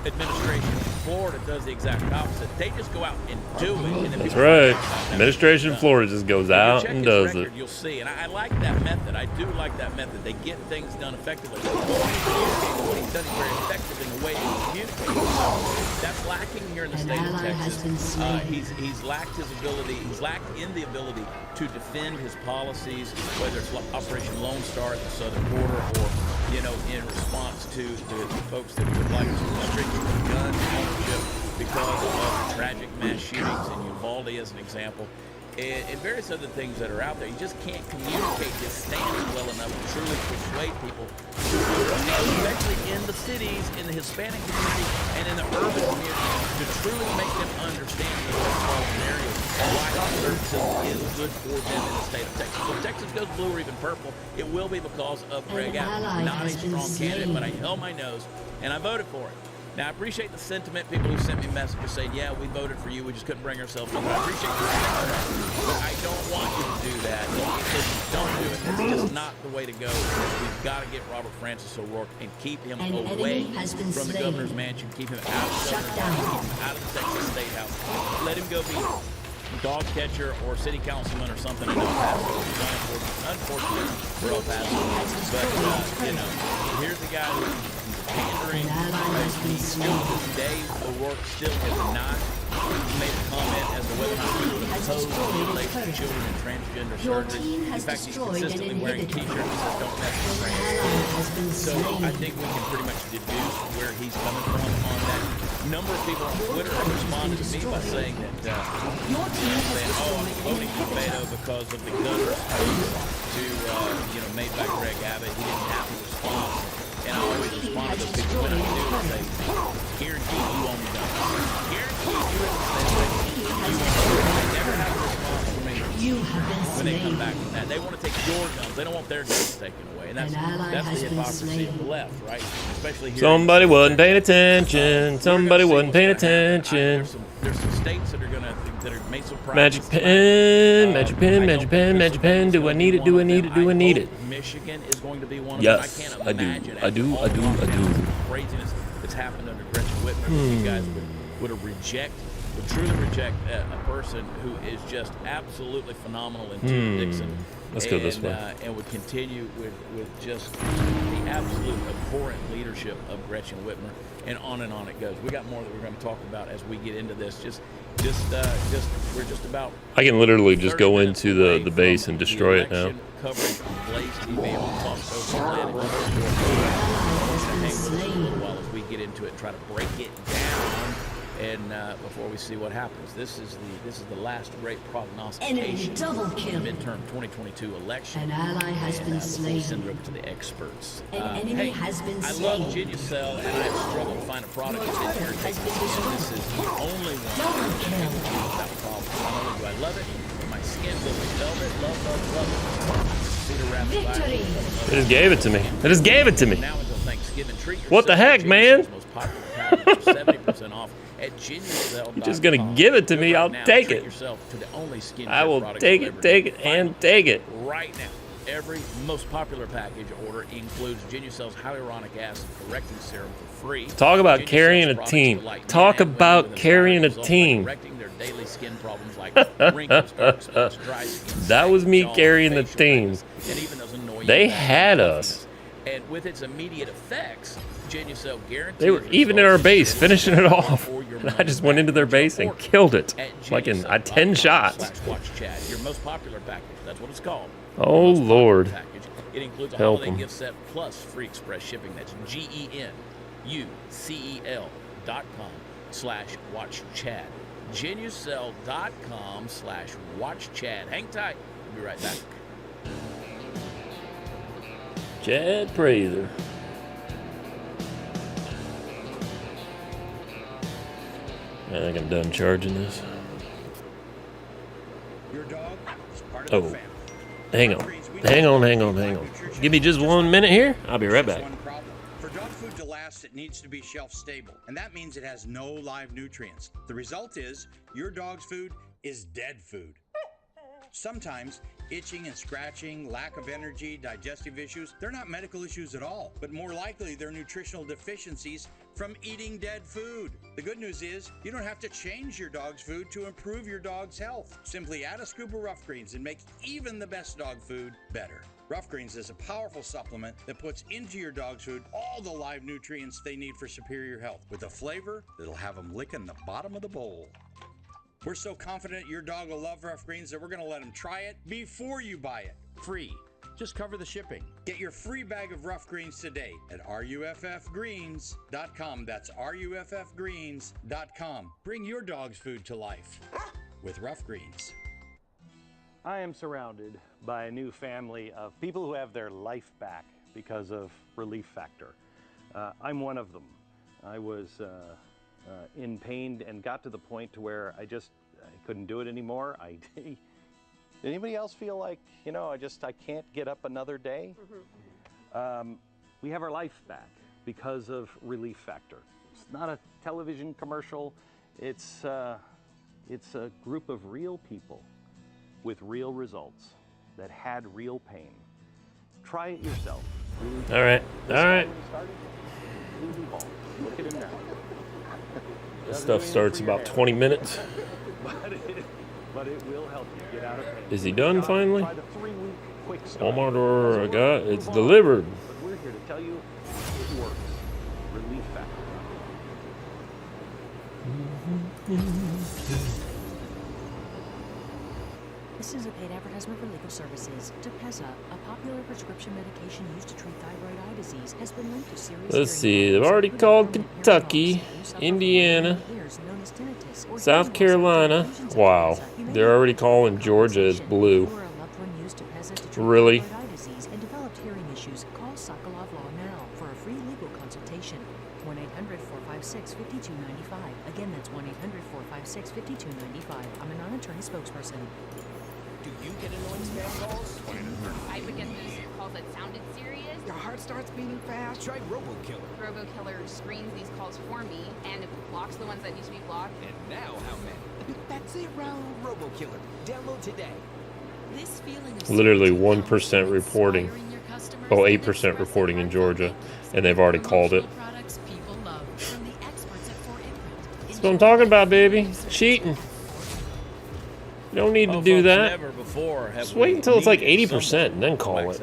administration in Florida does the exact opposite. They just go out and do it. And That's right. Administration in Florida just goes out and does it. You'll see, and I like that method. I do like that method. They get things done effectively. What he's done is very effective in the way he communicates. That's lacking here in the state of Texas. He's lacked his ability. He's lacked in the ability to defend his policies, whether it's Operation Lone Star at the southern border or you know, in response to the folks that would like to restrict gun ownership because of tragic mass shootings in Uvalde as an example, and various other things that are out there. You just can't communicate his stance well enough to truly persuade people, especially in the cities, in the Hispanic community, and in the urban community, to truly make them understand the metropolitan areas and why conservatism is good for them in the state of Texas. So if Texas goes blue or even purple, it will be because of Greg Abbott. Not a strong candidate, but I held my nose and I voted for it. Now, I appreciate the sentiment. People who sent me messages saying, yeah, we voted for you. We just couldn't bring ourselves to it. I appreciate you saying that. But I don't want you to do that. Don't do it. It's just not the way to go. We've got to get Robert Francis O'Rourke and keep him away from the governor's mansion. Keep him out of the governor's mansion, out of the Texas State House. Let him go be dog catcher or city councilman or something in El Paso. Unfortunate for El Paso. But, you know, here's the guy who's pandering. Still to this day, O'Rourke still has not made a comment as to whether or not he would oppose mutilation of children and transgender surgery. In fact, he's consistently wearing t-shirts that says don't mess with trans. So I think we can pretty much deduce where he's coming from on that. A number of people on Twitter have responded to me by saying that, oh, I'm voting for Beto because of the gun response to, made by Greg Abbott. He didn't have to respond. And I always respond to those people when I do and say, guarantee you own guns. Guarantee you in the same way. I never have a response from me when they come back from that. They want to take your guns. They don't want their guns taken away. And that's the hypocrisy of the left, right? Especially here. Somebody wasn't paying attention. Somebody wasn't paying attention. There's some states that are made some progress. Magic pen, magic pen, magic pen, magic pen. Do I need it? Do I need it? Do I need it? Michigan is going to be one of yes, them. I can't imagine. I do. Craziness that's happened under Gretchen Whitmer. You guys would truly reject a person who is just absolutely phenomenal in Tim Dixon. Let's go this way. And would continue with just the absolute abhorrent leadership of Gretchen Whitmer, and on it goes. We got more that we're going to talk about as we get into this. We're just about. I can literally just go into the base and destroy it now. Coverage on Blaze TV. We'll toss it over while as we get into it, try to break it down. And before we see what happens, this is the last great prognostication of the midterm 2022 election. An ally has been slain. We send it over to the experts. An enemy has been slain. I love Genucel, and I have struggled to find a product that irritates me. This is the only one without problem. Not only do I love it, but my skin feels like velvet. Love it. Cedar wrap. Victory. They just gave it to me. They just gave it to me. Now until Thanksgiving, treat yourself. What the heck, man? 70% off at Genucel.com. You're just gonna give it to me. I'll take it. I will take it. Right now, every most popular package order includes Genucel's hyaluronic acid correcting serum for free. Talk about carrying a team. Talk about carrying a team. Correcting their daily skin problems like wrinkles, dark spots, dry skin. That was me carrying the team. And even those annoying they had us. And with its immediate effects, Genucel guarantees they were even in our base, finishing it off. And I just went into their base and killed it, like in 10 shots. Your most popular package. That's what it's called. Oh Lord! It includes a help holiday them. gift set plus free express shipping. That's GENUCEL.com/WatchChad. Genucel.com/WatchChad. Hang tight. We'll be right back. Chad Prather. I think I'm done charging this. Your dog is part of the family. Hang on. Give me just 1 minute here. I'll be right back. For dog food to last, it needs to be shelf stable, and that means it has no live nutrients. The result is your dog's food is dead food. Sometimes itching and scratching, lack of energy, digestive issues, they're not medical issues at all, but more likely they're nutritional deficiencies from eating dead food. The good news is you don't have to change your dog's food to improve your dog's health. Simply add a scoop of Rough Greens and make even the best dog food better. Rough Greens is a powerful supplement that puts into your dog's food all the live nutrients they need for superior health, with a flavor that'll have them licking the bottom of the bowl. We're so confident your dog will love Rough Greens that we're going to let him try it before you buy it. Free. Just cover the shipping. Get your free bag of rough greens today at ruffgreens.com. That's ruffgreens.com. Bring your dog's food to life with Rough Greens. I am surrounded by a new family of people who have their life back because of Relief Factor. I'm one of them. I was in pain and got to the point to where I couldn't do it anymore. Anybody else feel like, I can't get up another day? We have our life back because of Relief Factor. It's not a television commercial. It's a group of real people with real results that had real pain. Try it yourself. All right. Look at him now. This stuff starts about 20 minutes. But it will help you get out of pain. Is he done finally? Try the 3-week quick start. Walmart or I got it's delivered. But we're here to tell you it works. Relief Factor. This is a paid advertisement for legal services. Tepezza, a popular prescription medication used to treat thyroid eye disease, has been linked to serious Let's see. They've already called Kentucky, Indiana, South Carolina. Wow. They're already calling Georgia as blue. Really? And developed hearing issues. Call Sokolov Law now for a free legal consultation. 1-800-456-5295. Again, that's 1-800-456-5295. I'm a non-attorney spokesperson. Do you get annoying spam calls? I would get those calls that sounded serious. Your heart starts beating fast. Try RoboKiller. RoboKiller screens these calls for me and blocks the ones that need to be blocked. And now how many? That's it, RoboKiller. Download today. This feeling of Literally 1% reporting. Oh, 8% reporting in Georgia, and they've already called it. That's what I'm talking about, baby. Cheating. You don't need to do that. Just wait until it's like 80% and then call it.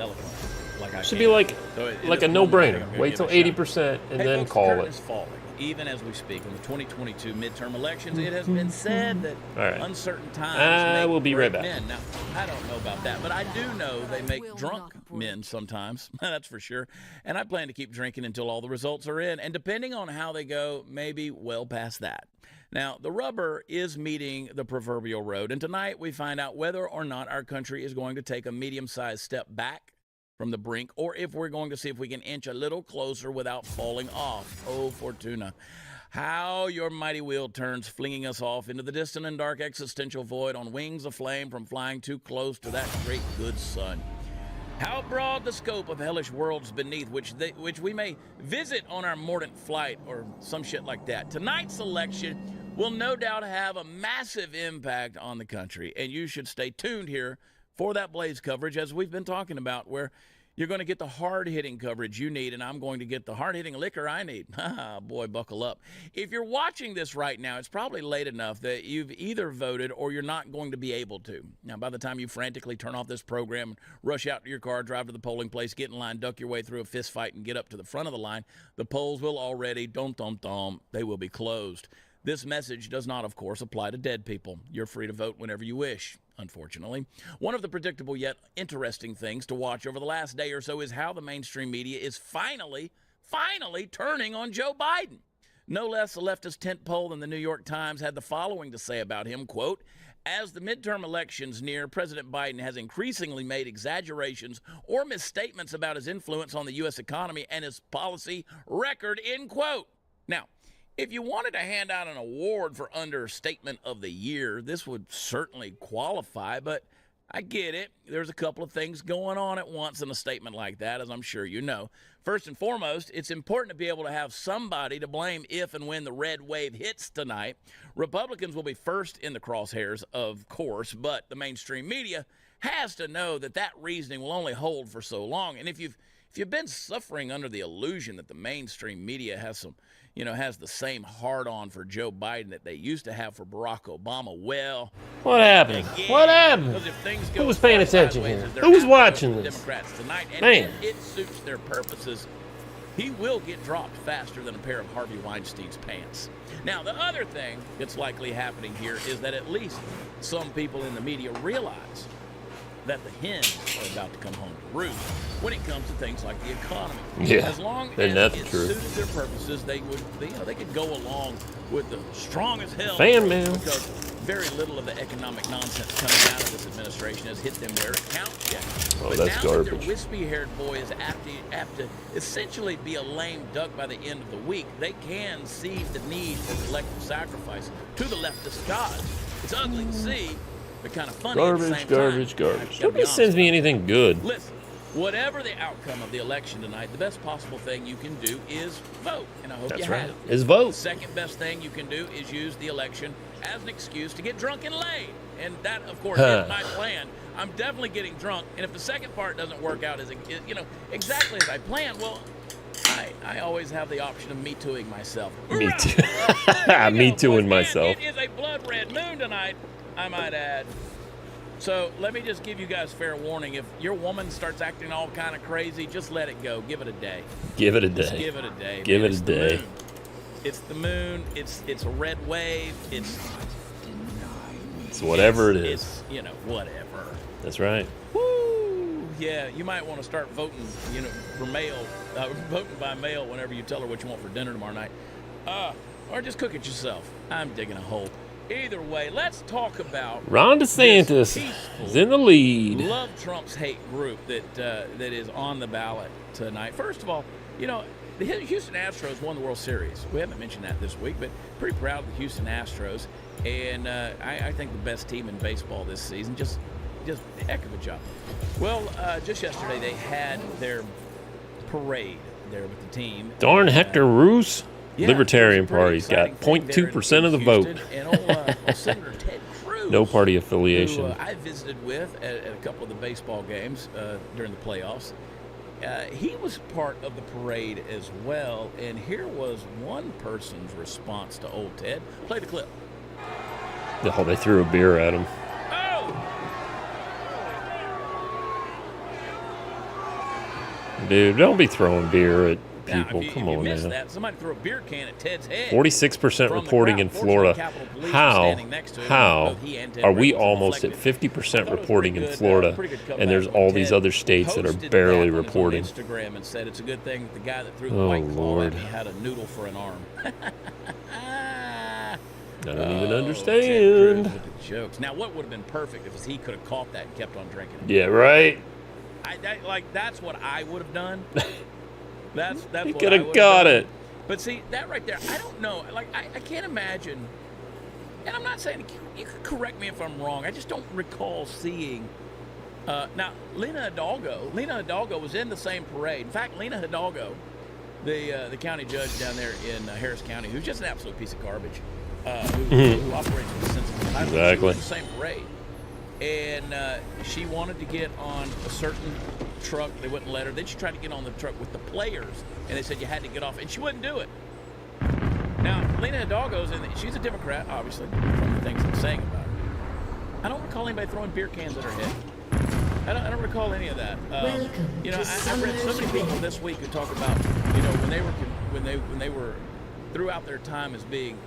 Should be like a no-brainer. Wait till 80% and then call it. Even as we speak, in the 2022 midterm elections, it has been said that uncertain times make we'll be right back. men. Now, I don't know about that, but I do know they make drunk men sometimes. That's for sure. And I plan to keep drinking until all the results are in. And depending on how they go, maybe well past that. Now, the rubber is meeting the proverbial road. And tonight we find out whether or not our country is going to take a medium-sized step back from the brink, or if we're going to see if we can inch a little closer without falling off. Oh, Fortuna. How your mighty wheel turns, flinging us off into the distant and dark existential void on wings of flame from flying too close to that great good sun. How broad the scope of hellish worlds beneath which we may visit on our mordant flight or some shit like that. Tonight's election will no doubt have a massive impact on the country, and you should stay tuned here for that Blaze coverage, as we've been talking about, where you're going to get the hard-hitting coverage you need, and I'm going to get the hard-hitting liquor I need. Boy, buckle up. If you're watching this right now, it's probably late enough that you've either voted or you're not going to be able to. Now, by the time you frantically turn off this program, rush out to your car, drive to the polling place, get in line, duck your way through a fist fight, and get up to the front of the line, the polls will already, they will be closed. This message does not, of course, apply to dead people. You're free to vote whenever you wish, unfortunately. One of the predictable yet interesting things to watch over the last day or so is how the mainstream media is finally turning on Joe Biden. No less a leftist tent pole than the New York Times had the following to say about him, quote, "As the midterm elections near, President Biden has increasingly made exaggerations or misstatements about his influence on the U.S. economy and his policy record," end quote. Now, if you wanted to hand out an award for understatement of the year, this would certainly qualify, but I get it. There's a couple of things going on at once in a statement like that, as I'm sure you know. First and foremost, it's important to be able to have somebody to blame if and when the red wave hits tonight. Republicans will be first in the crosshairs, of course, but the mainstream media has to know that that reasoning will only hold for so long. And if you've been suffering under the illusion that the mainstream media has the same hard-on for Joe Biden that they used to have for Barack Obama, well, what happened? Again, What happened? Who was paying attention here? Who was watching this? Democrats tonight, and Man. if it suits their purposes, he will get dropped faster than a pair of Harvey Weinstein's pants. Now, the other thing that's likely happening here is that at least some people in the media realize that the hens are about to come home to roost when it comes to things like the economy. Yeah, As long isn't as that it the truth? suited their purposes, they could go along with the strong as hell Fan mail. because very little of the economic nonsense coming out of this administration has hit them where it counts yet. Oh, But that's now that their garbage. wispy-haired boy is apt to essentially be a lame duck by the end of the week, they can see the need for collective sacrifice to the leftist gods. It's ugly to see, but kind of funny at the same Garbage. time. I gotta be Nobody honest sends me about it. anything good. Listen, whatever the outcome of the election tonight, the best possible thing you can do is vote, and I hope That's you right. have. Is vote. The second best thing you can do is use the election as an excuse to get drunk and laid, and that, of course, is my plan. I'm definitely getting drunk, and if the second part doesn't work out as exactly as I planned, well, I always have the option of me tooing myself. Me too. Me tooing myself. It is a blood red moon tonight, I might add. So let me just give you guys fair warning. If your woman starts acting all kind of crazy, just let it go. Give it a day. Give it a day. Just give it a day. Give man. it a day. It's the moon. It's a red wave. It's whatever it is. It's, whatever. That's right. Woo! Yeah, you might want to start voting, for mail, voting by mail whenever you tell her what you want for dinner tomorrow night. Or just cook it yourself. I'm digging a hole. Either way, let's talk about Ron DeSantis is in the lead. Love Trump's hate group that is on the ballot tonight. First of all, the Houston Astros won the World Series. We haven't mentioned that this week, but pretty proud of the Houston Astros. And I think the best team in baseball this season. Just heck of a job. Well, just yesterday they had their parade there with the team. Darn Hector Roos. Yeah, Libertarian it was a pretty Party's got exciting thing there 0.2% of the in vote. Houston. And old Senator Ted Cruz, No party affiliation. who I visited with at a couple of the baseball games during the playoffs. He was part of the parade as well, and here was one person's response to old Ted. Play the clip. Oh, they threw a beer at him. Dude, don't be throwing beer at people. Now, if Come you on missed now. that, somebody threw a beer can at Ted's head. 46% from the reporting crowd. in Fortunately, Florida. Capitol Police were How standing next to him, and how both he and Ted are we Cruz almost at reflected. 50% reporting in Florida, pretty good and there's comeback all when these Ted other states that are posted barely that on his own reporting? Instagram and said it's a good thing that the guy that threw the Oh, white claw Lord. at me had a noodle for an arm. I don't even Ted understand. Cruz with the jokes. Now, what would have been perfect if he could have caught that and kept on drinking it? Yeah, right. That's what I would have done. That's He what I could have would got done. it. But see, that right there, I don't know. I can't imagine. And I'm not saying, you could correct me if I'm wrong. I just don't recall seeing. Now, Lena Hidalgo was in the same parade. In fact, Lena Hidalgo, the county judge down there in Harris County, who's just an absolute piece of garbage, who operates with a sense of entitlement. Exactly. She was in the same parade. And she wanted to get on a certain truck. They wouldn't let her. Then she tried to get on the truck with the players, and they said you had to get off, and she wouldn't do it. Now, Lena Hidalgo's she's a Democrat, obviously, from the things I'm saying about her. I don't recall anybody throwing beer cans at her head. I don't recall any of that. Welcome to I've read so many people this week who talk about, when they were throughout their time as being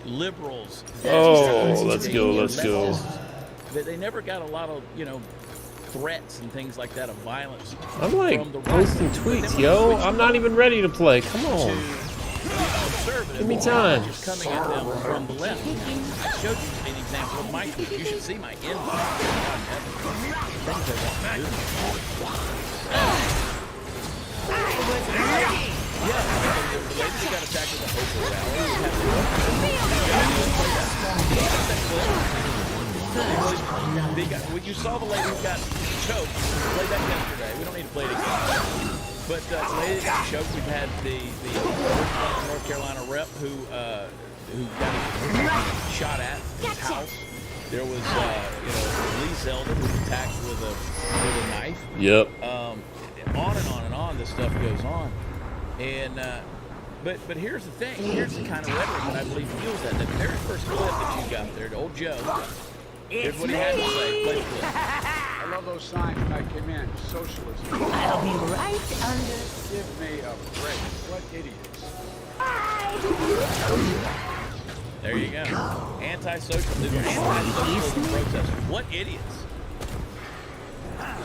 liberals. Let's go. They never got a lot of, threats and things like that of violence. I'm from the right. posting tweets, yo. I'm not even ready to play. Come on. Give me time. Just coming at them from the left. I showed you an example of my tweet. You should see my inbox. Yeah, the lady who got attacked at the Hope rally. You saw the lady who got choked. We played that yesterday. We don't need to play it again. But the lady that got choked, we've had the North Carolina rep who got shot at his house. There was Lee Zeldin who was attacked with a knife. Yep. On and on and on, this stuff goes on. And but here's the thing. Here's the kind of rhetoric that I believe fuels that. The very first clip that you got there, to old Joe. Here's what he had to say. Play the clip. I love those signs when I came in. Socialism. I'll be right under. Give me a break. What idiots. There you go. Anti-socialism protesters. What idiots.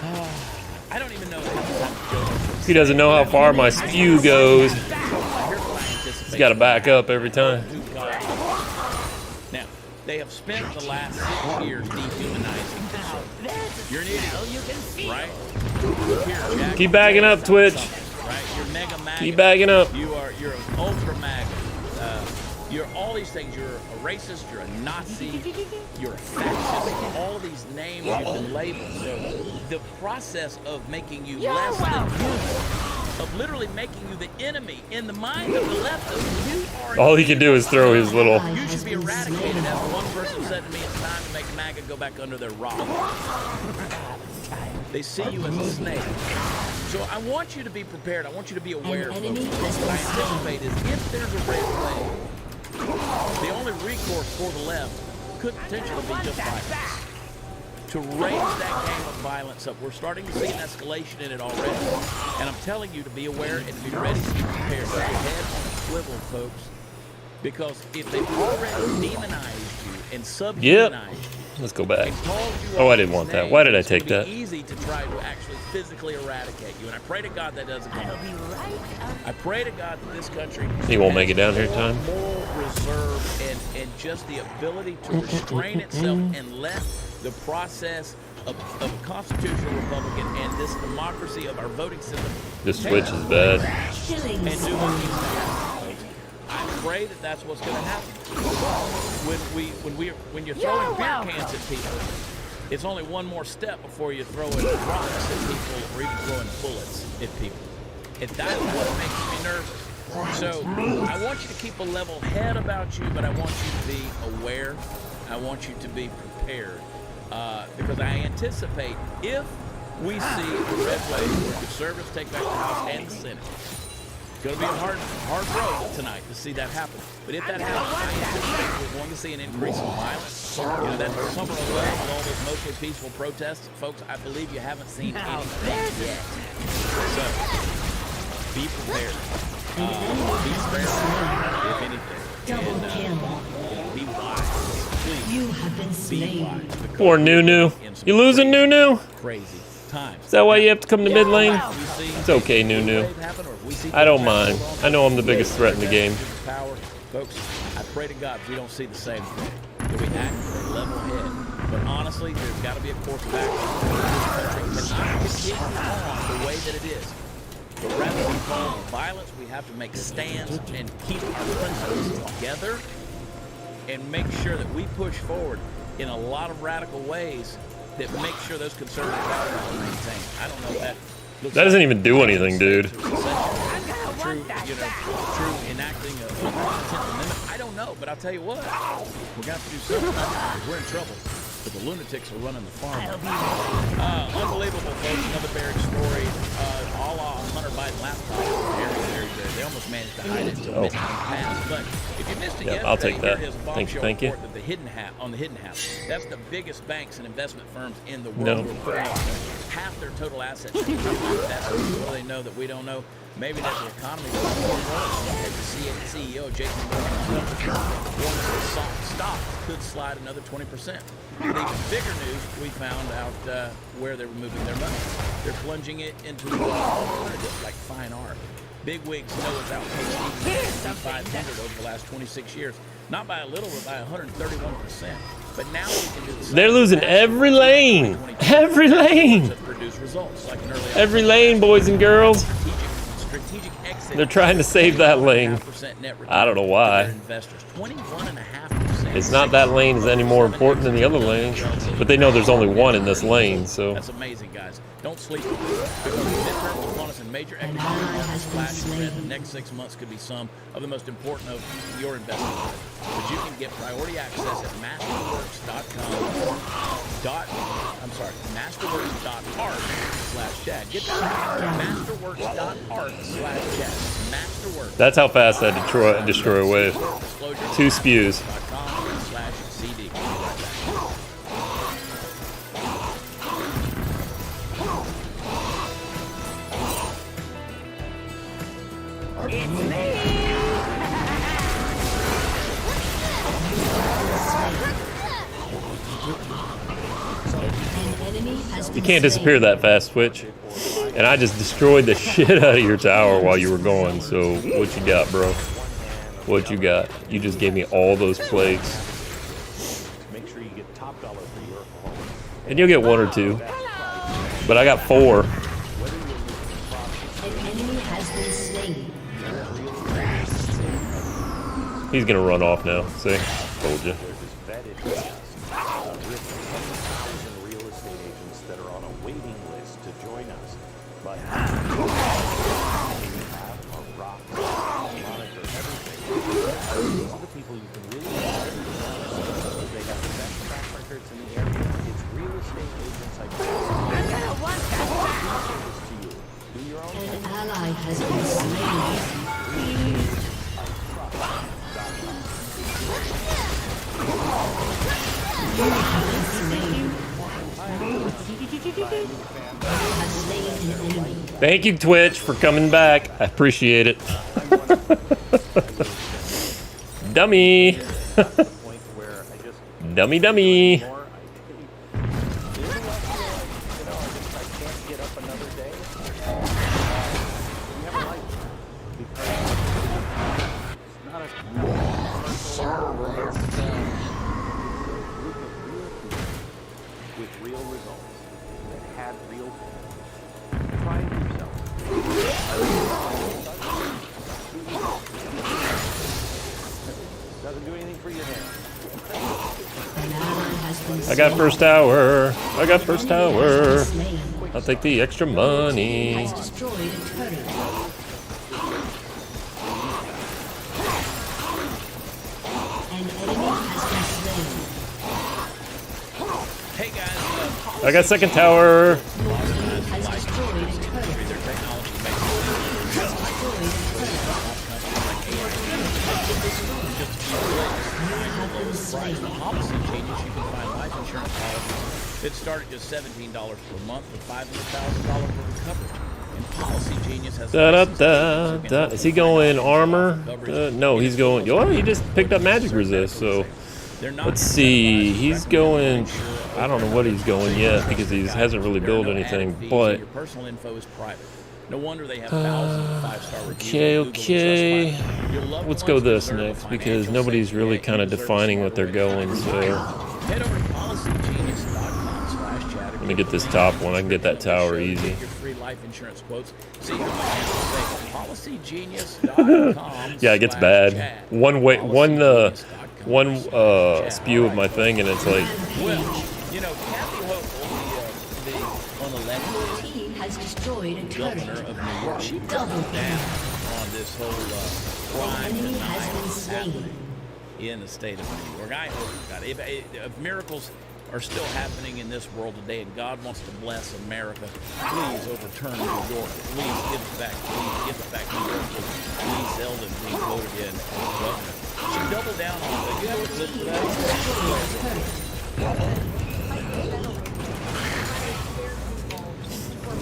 I don't even know how He doesn't know how far my spew goes. He's got to back up every time. Now, they have spent the last 6 years dehumanizing this. You're an idiot, right? Look here, Jack. Keep bagging up, Twitch. Right? You're mega MAGA. Keep bagging up. You're an ultra MAGA. You're all these things. You're a racist. You're a Nazi. You're a fascist. All these names you've been labeled. So the process of making you less than human, of literally making you the enemy in the mind of the left, you are. All he can do is throw his little. You should be eradicated. As one person said to me, it's time to make MAGA go back under their rock. They see you as a snake. So I want you to be prepared. I want you to be aware. What I anticipate is if there's a red wave, the only recourse for the left could potentially be just violence. To raise that game of violence up. We're starting to see an escalation in it already. And I'm telling you to be aware and to be ready to be prepared. Put your head on a swivel, folks. Because if they've already demonized you and subhumanized you, let's go back. Oh, I didn't want that. Why did I take that? It's easy to try to actually physically eradicate you. And I pray to God that doesn't come. I pray to God that this country He won't make it down here in time. Moral reserve and just the ability to restrain itself and let the process of constitutional republican and this democracy of our voting system. This switch is bad. And do what needs to happen. I pray that that's what's going to happen. When you're throwing beer cans at people, it's only one more step before you're throwing rocks at people or even throwing bullets at people. And that's what makes me nervous. So I want you to keep a level head about you, but I want you to be aware. I want you to be prepared. Because I anticipate if we see a red wave where conservatives take back the House and the Senate, it's going to be a hard road tonight to see that happen. But if that happens, I anticipate we're going to see an increase in violence. You know, that summer of love with all those mostly peaceful protests, folks, I believe you haven't seen anything yet. So, be prepared. Be prepared, if anything. Double kill. Be wise. Please, you have been slain. Poor Nunu. You losing, Nunu? Crazy times. Is that why you have to come to mid lane? It's okay, Nunu. I don't mind. I know I'm the biggest threat in the game. Power. Folks, I pray to God we don't see the same thing. That we act with a level head. But honestly, there's got to be a course of action. This country cannot continue on the way that it is. But rather than calling violence, we have to make stands and keep our principles together and make sure that we push forward in a lot of radical ways that make sure those conservative values are maintained. I don't know if that looks That doesn't even do anything, dude. True enacting a 10th Amendment. I don't know, but I'll tell you what, we're going to have to do something. We're in trouble. But the lunatics are running the farm. Unbelievable, folks. Another buried story. A la Hunter Biden laptop. Very. They almost managed to hide it until midnight passed. But if you missed it yesterday, I'll take that. Here's a bombshell Thank you. report that the Hidden House. That's the biggest banks and investment firms in the world. No. Half their total assets. What do they know that we don't know? Maybe that the economy is the CEO, Jason Morgan, stock could slide another 20%. The bigger news, we found out where they were moving their money. They're plunging it into alternatives like fine art. Big wigs know it's outpaced even the 500 over the last 26 years. Not by a little, but by 131%. But now we can do the same. They're losing every lane. Every lane. Every lane, boys and girls. Strategic exit. They're trying to save that lane. I don't know why. 21.5%. It's not that lane is any more important than the other lanes, but they know there's only one in this lane, so. That's amazing, guys. Don't sleep on it. Because the midterms upon us in major economic markets flashing red, the next 6 months could be some of the most important of your investment. But you can get priority access at masterworks.art/Chad. Get that masterworks.art/Chad. Masterworks. That's how fast I destroy a wave. 2 spews. /CD. It's me! An enemy has You can't disappear that fast, Twitch. And I just destroyed the shit out of your tower while you were going. So what you got, bro? What you got? You just gave me all those plagues. Make sure you get top dollar for your home. And you'll get 1 or 2. But I got 4. An enemy has been slain. He's gonna run off now. See? Told you. Real estate agents that are on a waiting list to join us. But we have a rock monitor everything. These are the people you can really trust. They have the best track records in the area. It's real estate agents like this. To you. Do your own An ally has been slain. Thank you, Twitch, for coming back. I appreciate it. Dummy. Dummy, dummy. with real results that had real goals. Try it yourself. Doesn't do anything for your hair. I got first tower. I got first tower. I'll take the extra money. I got second tower. Policy changes, you can find life insurance policies that start at just $17 per month with $500,000 worth of coverage. And Policy Genius has Is he going armor? No, he's going. Oh, he just picked up magic resist. So let's see. He's going. I don't know what he's going yet because he hasn't really built anything. But your personal info is private. No wonder they have thousands of five-star reviews. okay. Let's go this next because nobody's really kind of defining what they're going. So Head over to policygenius.com/chat. let me get this top one. I can get that tower easy. Your free life insurance quotes. See what I have to say. Policygenius.com. Yeah, it gets bad. One spew of my thing, and it's like. Well, you know, Kathy Hochul, the unelected has destroyed a governor of New York, she doubled down on this whole crime happening in the state of New York. I hope God, if miracles are still happening in this world today, and God wants to bless America, please overturn New York. Please give it back. Please give it back New York. Please Zeldin being voted in as governor. She doubled down on it. You have to listen to that.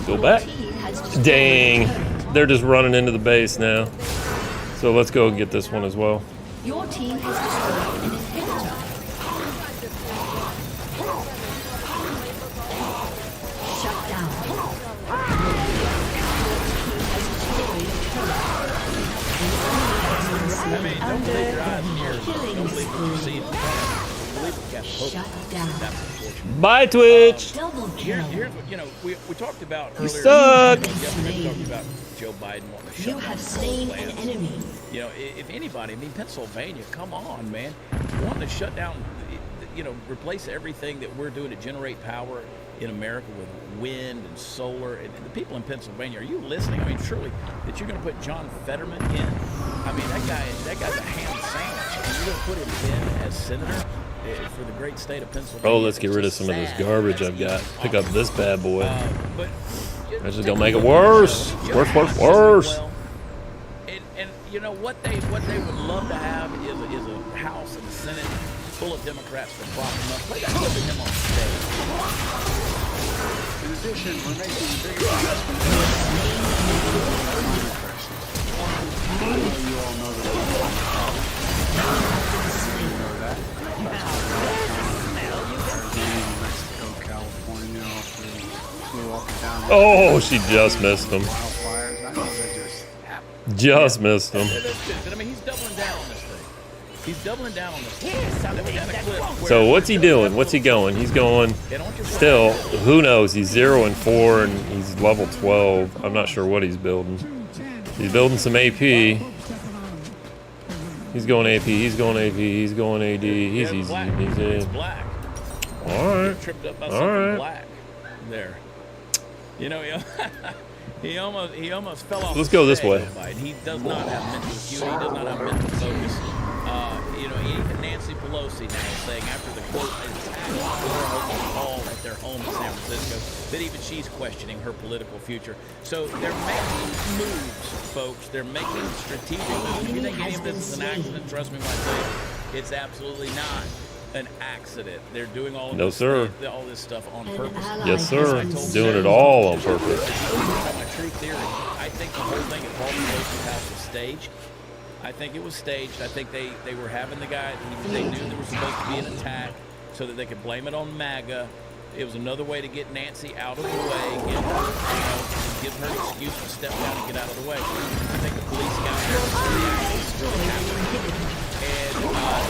Go back. Dang. They're just running into the base now. So let's go get this one as well. Your team has destroyed an inhibitor. Shut down. I mean, don't take your eyes here. Don't leave what you see. Shut down. That's unfortunate. Bye, Twitch. Here's what, you know, we talked about earlier. You suck. Yesterday we talked about Joe Biden wanting to shut You have slain an enemy. You know, if anybody, I mean, Pennsylvania, come on, man. Wanting to shut down, you know, replace everything that we're doing to generate power in America with wind and solar. And the people in Pennsylvania, are you listening? I mean, surely that you're going to put John Fetterman in? I mean, that guy's a ham sandwich. And you're going to put him in as senator for the great state of Pennsylvania. Oh, let's get rid of some of this garbage I've got. Pick up this bad boy. That's just gonna make it worse. Worse. And you know what they would love to have is a House and a Senate full of Democrats to prop them up. Play that clip of him on stage. In addition, we're making bigger investments in you all know that. Mexico, California, Oh, she just missed him. Wildfires. I know they're just happening. Just missed him. I mean, he's doubling down on this thing. He's doubling down on this thing. So what's he doing? What's he going? He's going still, who knows? He's 0-4 and he's level 12. I'm not sure what he's building. He's building some AP. He's going AP, he's going AP, he's going AD. He's easy. He's in. It's black. Alright. Tripped up by something black there. You know, he almost fell off. Let's go this way. He does not have mental acuity. He does not have mental focus. You know, even Nancy Pelosi now is saying after the quote attack Paul at their home in San Francisco that even she's questioning her political future. So they're making moves, folks. They're making strategic moves. If you think any of this is an accident, trust me when I say it's absolutely not an accident. They're doing all of all this stuff on purpose. Yes, sir. Doing it all on purpose. My true theory, I think the whole thing at Paul Pelosi's house was staged. I think it was staged. I think they were having the guy, they knew there was supposed to be an attack so that they could blame it on MAGA. It was another way to get Nancy out of the way, give her an excuse to step down and get out of the way. I think the police got there before the accident happened. And the guy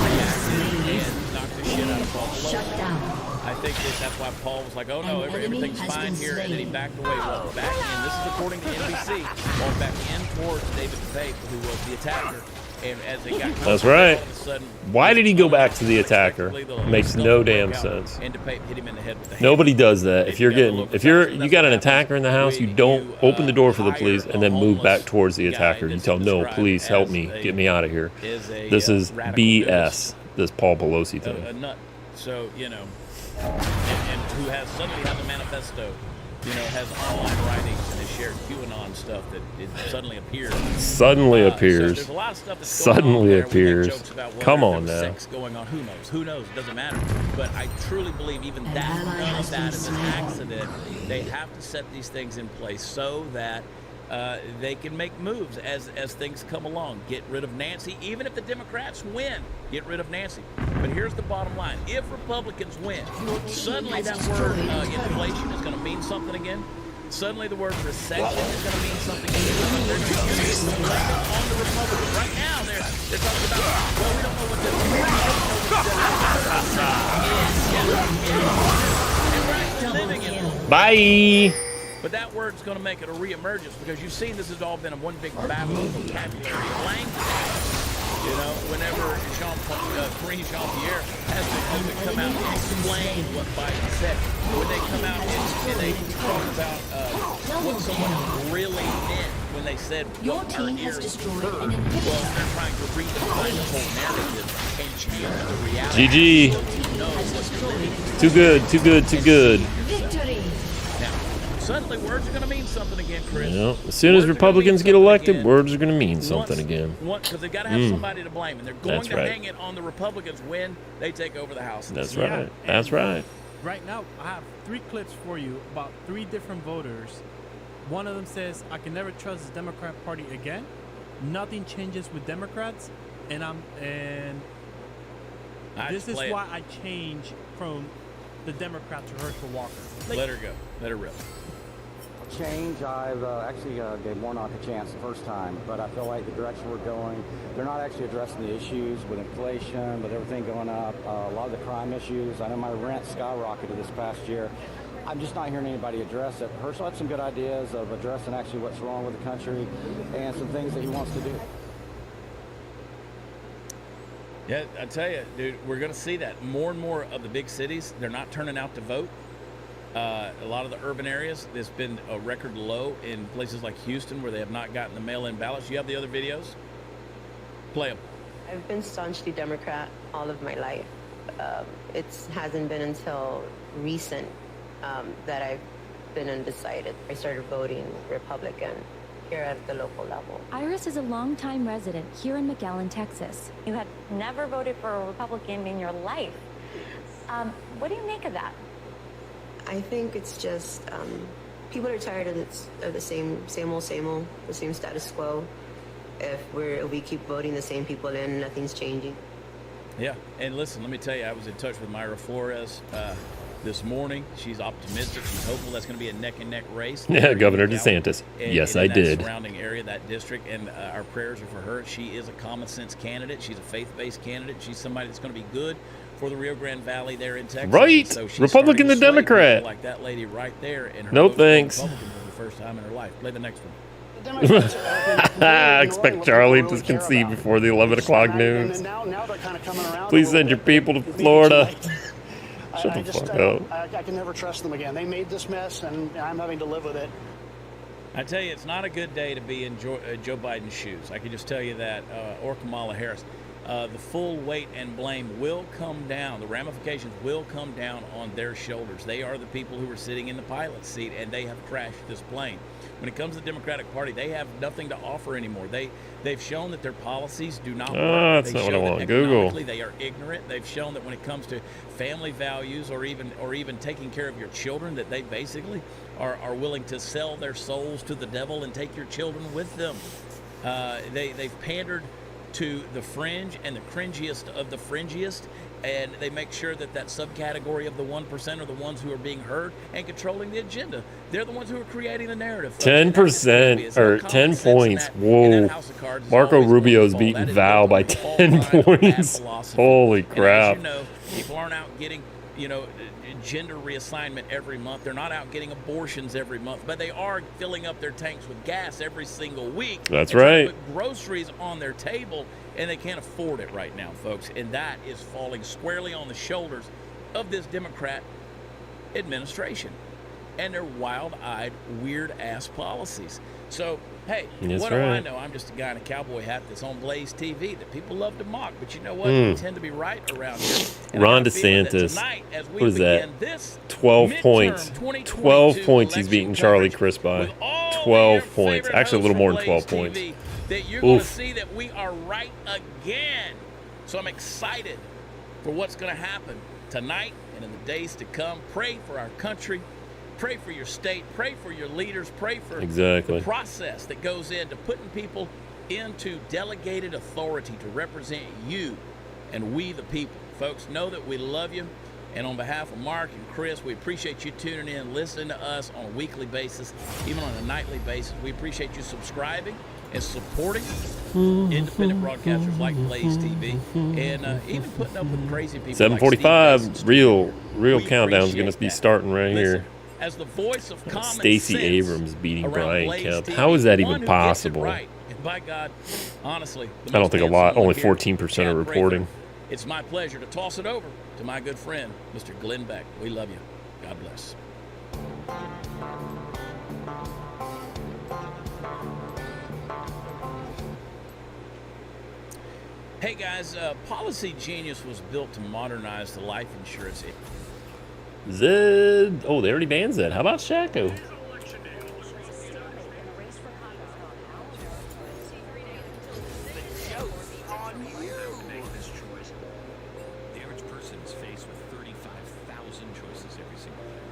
reacted and knocked the shit out of Paul Pelosi. I think that's why Paul was like, oh no, everything's fine here, and then he backed away, walked back in. This is according to NBC. Walked back in towards David Pape, who was the attacker. And as they got that's right. All of a sudden, why did he go back to the attacker? Makes no damn sense. And DePape hit him in the head with the Nobody does that. If you got an attacker in the house, you don't open the door for the police and then move back towards the attacker. You tell him, no, please help me, get me out of here. This is BS. This Paul Pelosi thing. A nut. So and who suddenly has a manifesto, has online writings and has shared QAnon stuff that it suddenly appears. Suddenly appears. So there's a lot of stuff that's suddenly going on appears. Come on now. Sex going on. Who knows? Who knows? It doesn't matter. But I truly believe even that none of that is an accident. They have to set these things in place so that they can make moves as things come along. Get rid of Nancy. Even if the Democrats win, get rid of Nancy. But here's the bottom line. If Republicans win, suddenly that word inflation is going to mean something again. Suddenly the word recession is going to mean something again. They're going to use it on the Republicans. Right now, they're talking about, well, we don't know what the living in. Bye. But that word's going to make it a reemergence because you've seen this has all been one big battle of vocabulary and language. Whenever Karine Jean-Pierre has to come out and explain what Biden said, when they come out and they talk about what someone really meant when they said your team has destroyed an inhibitor. Well, they're trying to redefine the whole narrative and change the reality. GG. Too good, too good, too good. Victory. Suddenly, words are going to mean something again, Chris. As soon as Republicans get elected, words are going to mean something again. Because they've got to have somebody to blame, and they're going to hang it on the Republicans when they take over the House. That's right. That's right. Right now, I have 3 clips for you about 3 different voters. One of them says, I can never trust the Democrat Party again. Nothing changes with Democrats. This is why I changed from the Democrat to Herschel Walker. Let her go. Let her rip. Change. I've actually gave Warnock a chance the first time, but I feel like the direction we're going, they're not actually addressing the issues with inflation, with everything going up, a lot of the crime issues. I know my rent skyrocketed this past year. I'm just not hearing anybody address it. Herschel had some good ideas of addressing actually what's wrong with the country and some things that he wants to do. Yeah, I tell you, dude, we're going to see that. More and more of the big cities, they're not turning out to vote. A lot of the urban areas, there's been a record low in places like Houston where they have not gotten the mail-in ballots. You have the other videos? Play them. I've been staunchly Democrat all of my life. It hasn't been until recent that I've been undecided. I started voting Republican here at the local level. Iris is a longtime resident here in McAllen, Texas. You had never voted for a Republican in your life. What do you make of that? I think it's just people are tired of the same old, the same status quo. If we keep voting the same people in, nothing's changing. Yeah, and listen, let me tell you, I was in touch with Myra Flores this morning. She's optimistic. She's hopeful that's going to be a neck-and-neck race. Yeah, Governor DeSantis. Yes, I did. That surrounding area, that district, and our prayers are for her. She is a common-sense candidate. She's a faith-based candidate. She's somebody that's going to be good for the Rio Grande Valley there in Texas. Right. So she's Republican to Democrat. like that lady right there. And her No thanks. Republican for the first time in her life. Play the next one. I expect Charlie to concede before the 11 o'clock news. Please send your people to Florida. Shut the fuck up. I can never trust them again. They made this mess, and I'm having to live with it. I tell you, it's not a good day to be in Joe Biden's shoes. I can just tell you that, or Kamala Harris. The full weight and blame will come down. The ramifications will come down on their shoulders. They are the people who are sitting in the pilot's seat, and they have crashed this plane. When it comes to the Democratic Party, they have nothing to offer anymore. They've shown that their policies do not work. That's not what I want. Google. They are ignorant. They've shown that when it comes to family values or even taking care of your children, that they basically are willing to sell their souls to the devil and take your children with them. They've pandered to the fringe and the cringiest of the fringiest, and they make sure that subcategory of the 1% are the ones who are being heard and controlling the agenda. They're the ones who are creating the narrative. 10% or 10 points. Whoa. Marco Rubio's beating Val by 10 points. Holy crap. As you know, people aren't out getting, gender reassignment every month. They're not out getting abortions every month, but they are filling up their tanks with gas every single week. That's right. Put groceries on their table, and they can't afford it right now, folks. And that is falling squarely on the shoulders of this Democrat administration and their wild-eyed, weird-ass policies. So, hey, what do I know? I'm just a guy in a cowboy hat that's on Blaze TV that people love to mock. But you know what? We tend to be right around here. And Ron DeSantis. What is that? 12 points. 12 points he's beating Charlie Crist by. 12 points. Actually, a little more than 12 points. That you're going to see that we are right again. So I'm excited for what's going to happen tonight and in the days to come. Pray for our country. Pray for your state. Pray for your leaders. Pray for the process that goes into putting people into delegated authority to represent you and we the people. Folks, know that we love you. And on behalf of Mark and Chris, we appreciate you tuning in, listening to us on a weekly basis, even on a nightly basis. We appreciate you subscribing and supporting independent broadcasters like Blaze TV, and even putting up with crazy people. 7:45, like real countdown's going to be starting right here. As the voice of common Stacey sense Abrams beating Brian Blaze Kemp. TV, How is that one even who possible? gets it right. And by God, honestly, I don't think a lot. Only 14% are reporting. It's my pleasure to toss it over to my good friend, Mr. Glenn Beck. We love you. God bless. Hey guys, Policy Genius was built to modernize the life insurance. Zed. Oh, they already banned Zed. How about Shaco? The average person is faced with 35,000 choices every single day.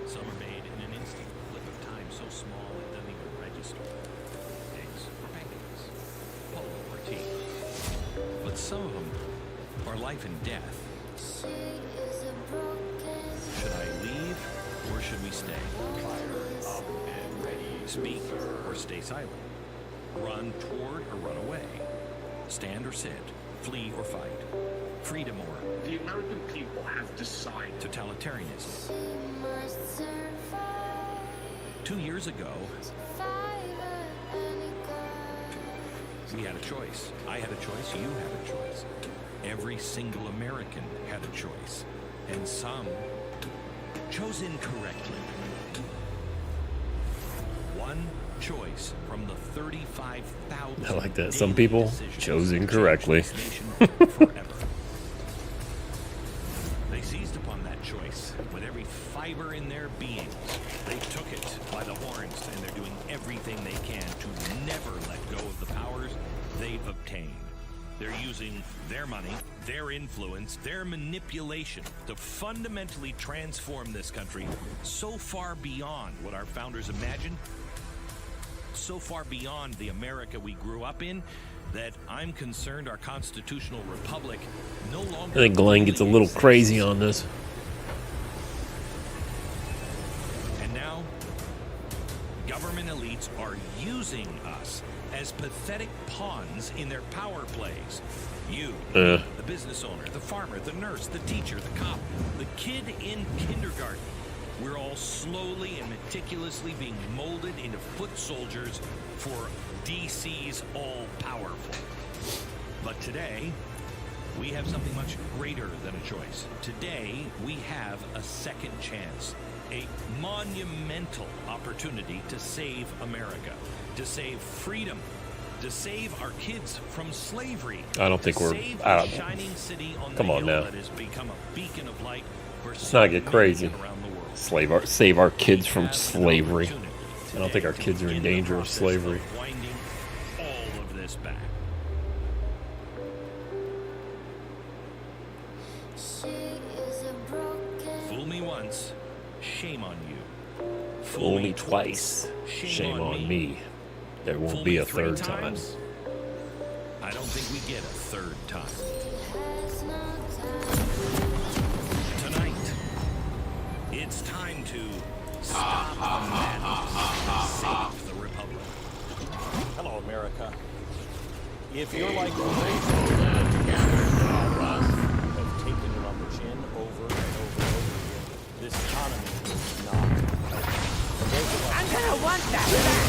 Some are made in an instant, a blip of time so small it doesn't even register. Eggs or pancakes, polo or tea. But some of them are life and death. Should I leave or should we stay? Fired up and ready. Speak or stay silent. Run toward or run away. Stand or sit. Flee or fight. Freedom or the American people have decided. Totalitarianism. 2 years ago, we had a choice. I had a choice. You had a choice. Every single American had a choice. And some chose incorrectly. One choice from the 35,000. I like that. Some people chose incorrectly. They seized upon that choice with every fiber in their being. They took it by the horns, and they're doing everything they can to never let go of the powers they've obtained. They're using their money, their influence, their manipulation to fundamentally transform this country so far beyond what our founders imagined, so far beyond the America we grew up in, that I'm concerned our constitutional republic no longer... I think Glenn gets a little crazy on this. elites are using us as pathetic pawns in their power plays. You, the business owner, the farmer, the nurse, the teacher, the cop, the kid in kindergarten. We're all slowly and meticulously being molded into foot soldiers for DC's all-powerful. But today, we have something much greater than a choice. Today, we have a second chance, a monumental opportunity to save America, to save freedom, to save our kids from slavery. I don't think we're save out. the shining city on Come the on hill now. that has become a beacon of light for Let's not get crazy. around the world. Save our kids from slavery. I don't think our kids are in danger of slavery. Winding all of this back. Fool me once, shame on you. Fool me twice, shame on me. There won't be a third time. I don't think we get a third time. Tonight, it's time to stop the madness and save the Republic. Hello, America. If you're like me, have taken it on the chin over and over and over again, this economy is not. I'm gonna want that back.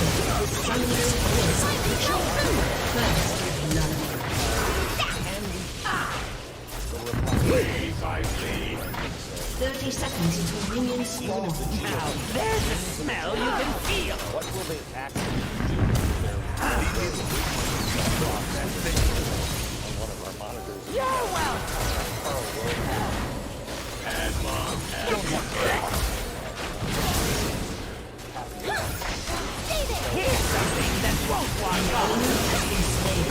30 seconds until minions spawn. Now there's a smell you can feel. What will they actually do with their on one of our monitors? You're welcome. Here's something that won't walk off.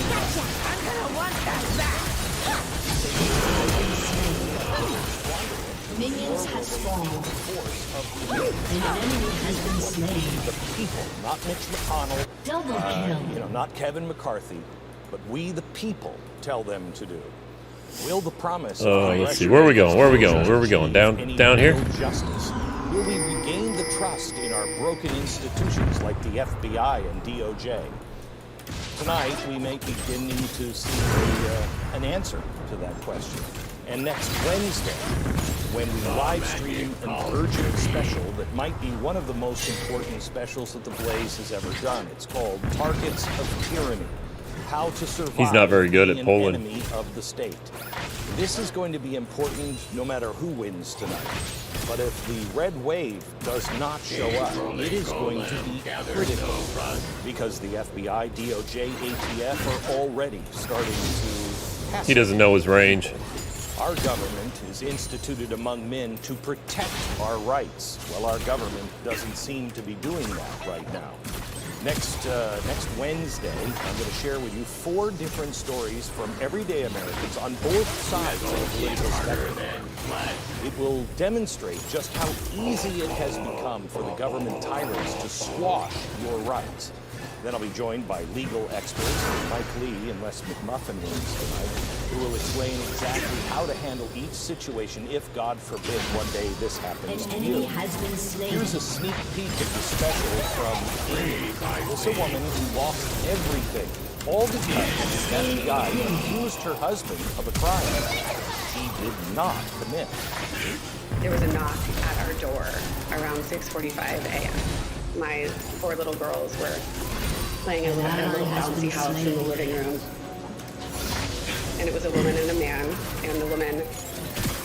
Gotcha. I'm gonna want that back. Minions have spawned. An enemy has been slain. The people, not Mitch McConnell, Double kill. not Kevin McCarthy, but we the people tell them to do. Will the promise Let's see. Where are we going? Where are we going? Where are we going? Down here? Justice? Will we regain the trust in our broken institutions like the FBI and DOJ? Tonight, we may be beginning to see an answer to that question. And next Wednesday, when we live stream an urgent special that might be one of the most important specials that The Blaze has ever done. It's called Targets of Tyranny. How to survive He's not very good at being polling. an enemy of the state. This is going to be important no matter who wins tonight. But if the red wave does not show up, it is going to be critical. Because the FBI, DOJ, ATF are already starting to... He doesn't know his range. Our government is instituted among men to protect our rights. Well, our government doesn't seem to be doing that right now. Next Wednesday, I'm going to share with you 4 different stories from everyday Americans on both sides of the political spectrum. It will demonstrate just how easy it has become for the government tyrants to squash your rights. Then I'll be joined by legal experts, Mike Lee and Wes McMuffin wins tonight, who will explain exactly how to handle each situation if, God forbid, one day this happens to you. Has been slain. Here's a sneak peek of the special from Amy. This is a woman who lost everything, all because the FBI accused her husband of a crime he did not commit. There was a knock at our door around 6:45 a.m. My 4 little girls were playing in a little bouncy house in the living room. And it was a woman and a man, and the woman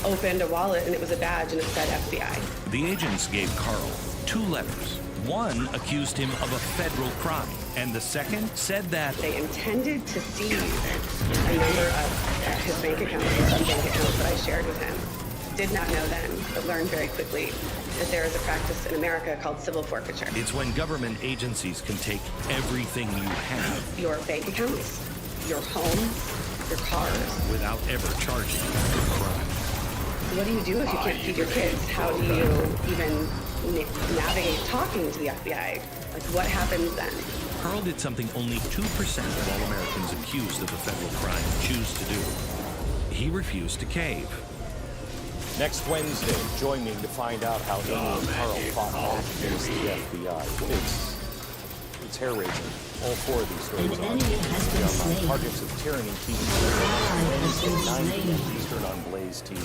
opened a wallet, and it was a badge, and it said FBI. The agents gave Carl 2 letters. One accused him of a federal crime, and the second said that they intended to seize a number of his bank accounts, or some bank accounts that I shared with him. Did not know then, but learned very quickly that there is a practice in America called civil forfeiture. It's when government agencies can take everything you have. Your bank accounts, your home, your cars. Without ever charging you for crime. What do you do if you can't feed your kids? How do you even navigate talking to the FBI? Like, what happens then? Carl did something only 2% of all Americans accused of a federal crime choose to do. He refused to cave. Next Wednesday, join me to find out how Amy and Carl fought back against the FBI. It's hair-raising. All 4 of these stories are on Targets of Tyranny TV Wednesday, 9 p.m. Eastern on Blaze TV.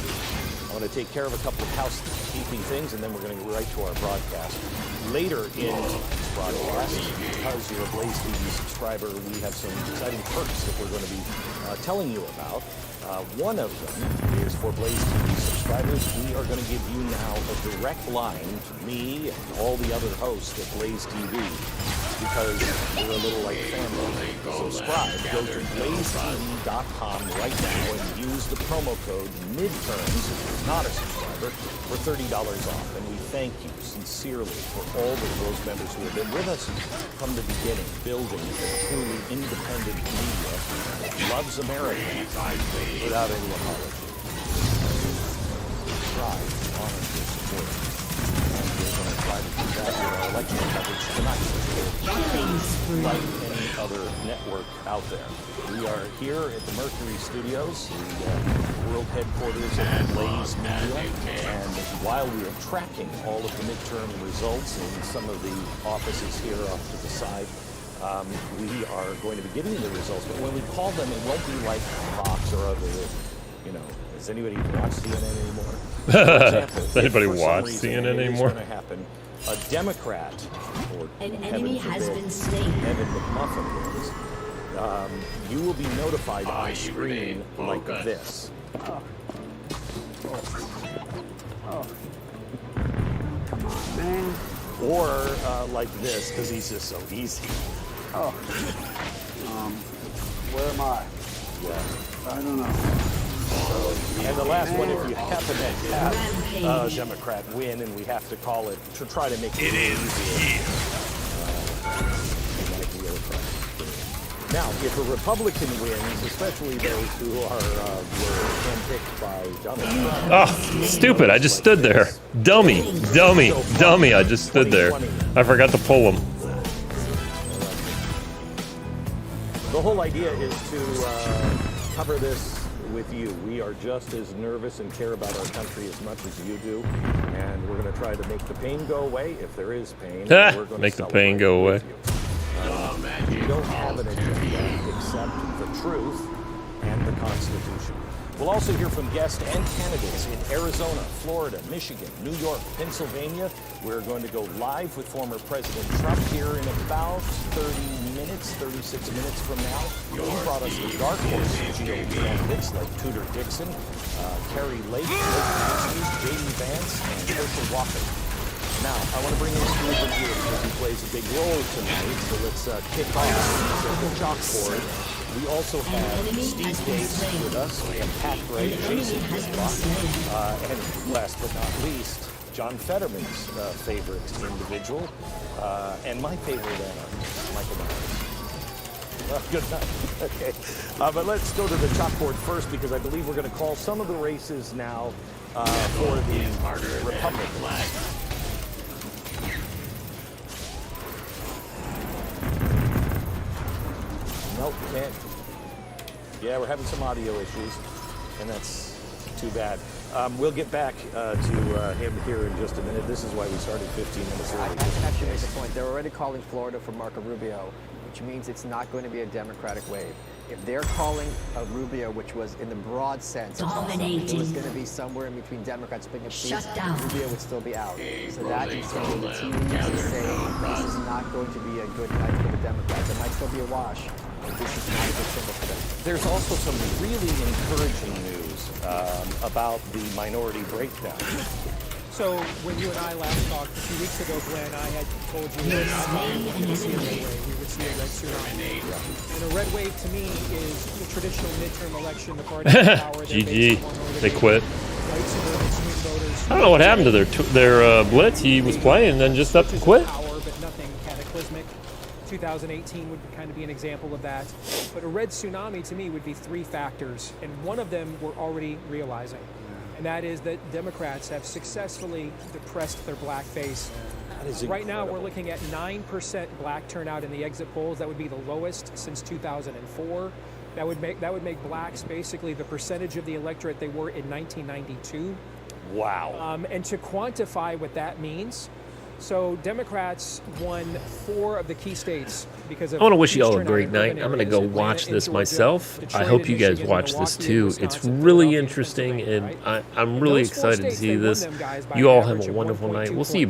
I want to take care of a couple of housekeeping things, and then we're going to go right to our broadcast. Later in this broadcast, because you're a Blaze TV subscriber, we have some exciting perks that we're going to be telling you about. One of them is for Blaze TV subscribers. We are going to give you now a direct line to me and all the other hosts at Blaze TV, because we're a little like family. Subscribe. Go to blazetv.com right now and use the promo code MIDTERMS, if you're not a subscriber, for $30 off. And we thank you sincerely for all of those members who have been with us from the beginning, building a truly independent media that loves America without any apology. Subscribe, honor your support. And we're going to try to do that with our election coverage tonight. Like any other network out there. We are here at the Mercury Studios, the world headquarters of Blaze Media, and while we are tracking all of the midterm results in some of the offices here off to the side, we are going to be getting the results, but when we call them, it won't be like Fox or other, does anybody watch CNN anymore? Does anybody watch CNN anymore? Going to happen. A Democrat, or an enemy has been slain. Evan McMuffin wins. You will be notified on screen like this. Oh. Come on, man. Or like this, because he's just so easy. Oh. Where am I? Yeah. I don't know. And the last one, if you happen to have a Democrat win, and we have to call it to try to make it easier. Now, if a Republican wins, especially those who were handpicked by Donald Trump. Oh, stupid. I just stood there. Dummy. I just stood there. I forgot to pull him. The whole idea is to cover this with you. We are just as nervous and care about our country as much as you do, and we're going to try to make the pain go away if there is pain. We're going make to the pain go away. We don't have an agenda except the truth and the Constitution. We'll also hear from guests and candidates in Arizona, Florida, Michigan, New York, Pennsylvania. We're going to go live with former President Trump here in about 36 minutes from now. He brought us the dark horse GOP candidates like Tudor Dixon, Carrie Lake, J.D. Vance, and Herschel Walker. Now, I want to bring in Stephen here because he plays a big role tonight. So let's kick off the chalkboard. We also have Steve Gates with us. We have Pat Gray, Jason Bisbach, and last but not least, John Fetterman's favorite individual, and my favorite, Michael Myers. Good night. Okay. But let's go to the chalkboard first, because I believe we're going to call some of the races now for the Republicans. Nope, can't. Yeah, we're having some audio issues, and that's too bad. We'll get back to him here in just a minute. This is why we started 15 minutes early. I actually make a point. They're already calling Florida for Marco Rubio, which means it's not going to be a Democratic wave. If they're calling a Rubio, which was in the broad sense, it was going to be somewhere in between Democrats picking up seats, Rubio would still be out. So that is something the team is saying this is not going to be a good night for the Democrats. It might still be a wash. This is not a good symbol for them. There's also some really encouraging news about the minority breakdown. So when you and I last talked a few weeks ago, Glenn, I had told you that we would see a red wave. We would see a red tsunami. And a red wave to me is the traditional midterm election. The party in power. GG. They quit. I don't know what happened to their blitz. He was playing and then just up to quit. But nothing cataclysmic. 2018 would kind of be an example of that. But a red tsunami to me would be three factors, and one of them we're already realizing. And that is that Democrats have successfully depressed their black face. Right now, we're looking at 9% black turnout in the exit polls. That would be the lowest since 2004. That would make blacks basically the percentage of the electorate they were in 1992. Wow. And to quantify what that means, So Democrats won 4 of the key states because of I want to wish you all a turnout great in night. urban I'm going to areas, go Atlanta watch and this Georgia, myself. Detroit I hope and you guys Michigan, watch this Milwaukee, too. Wisconsin, It's really Philadelphia, interesting, Pennsylvania, and right? I'm really those 4 excited to states, see they won this. them, guys, by You an all have average a of wonderful night. 1.2 We'll see you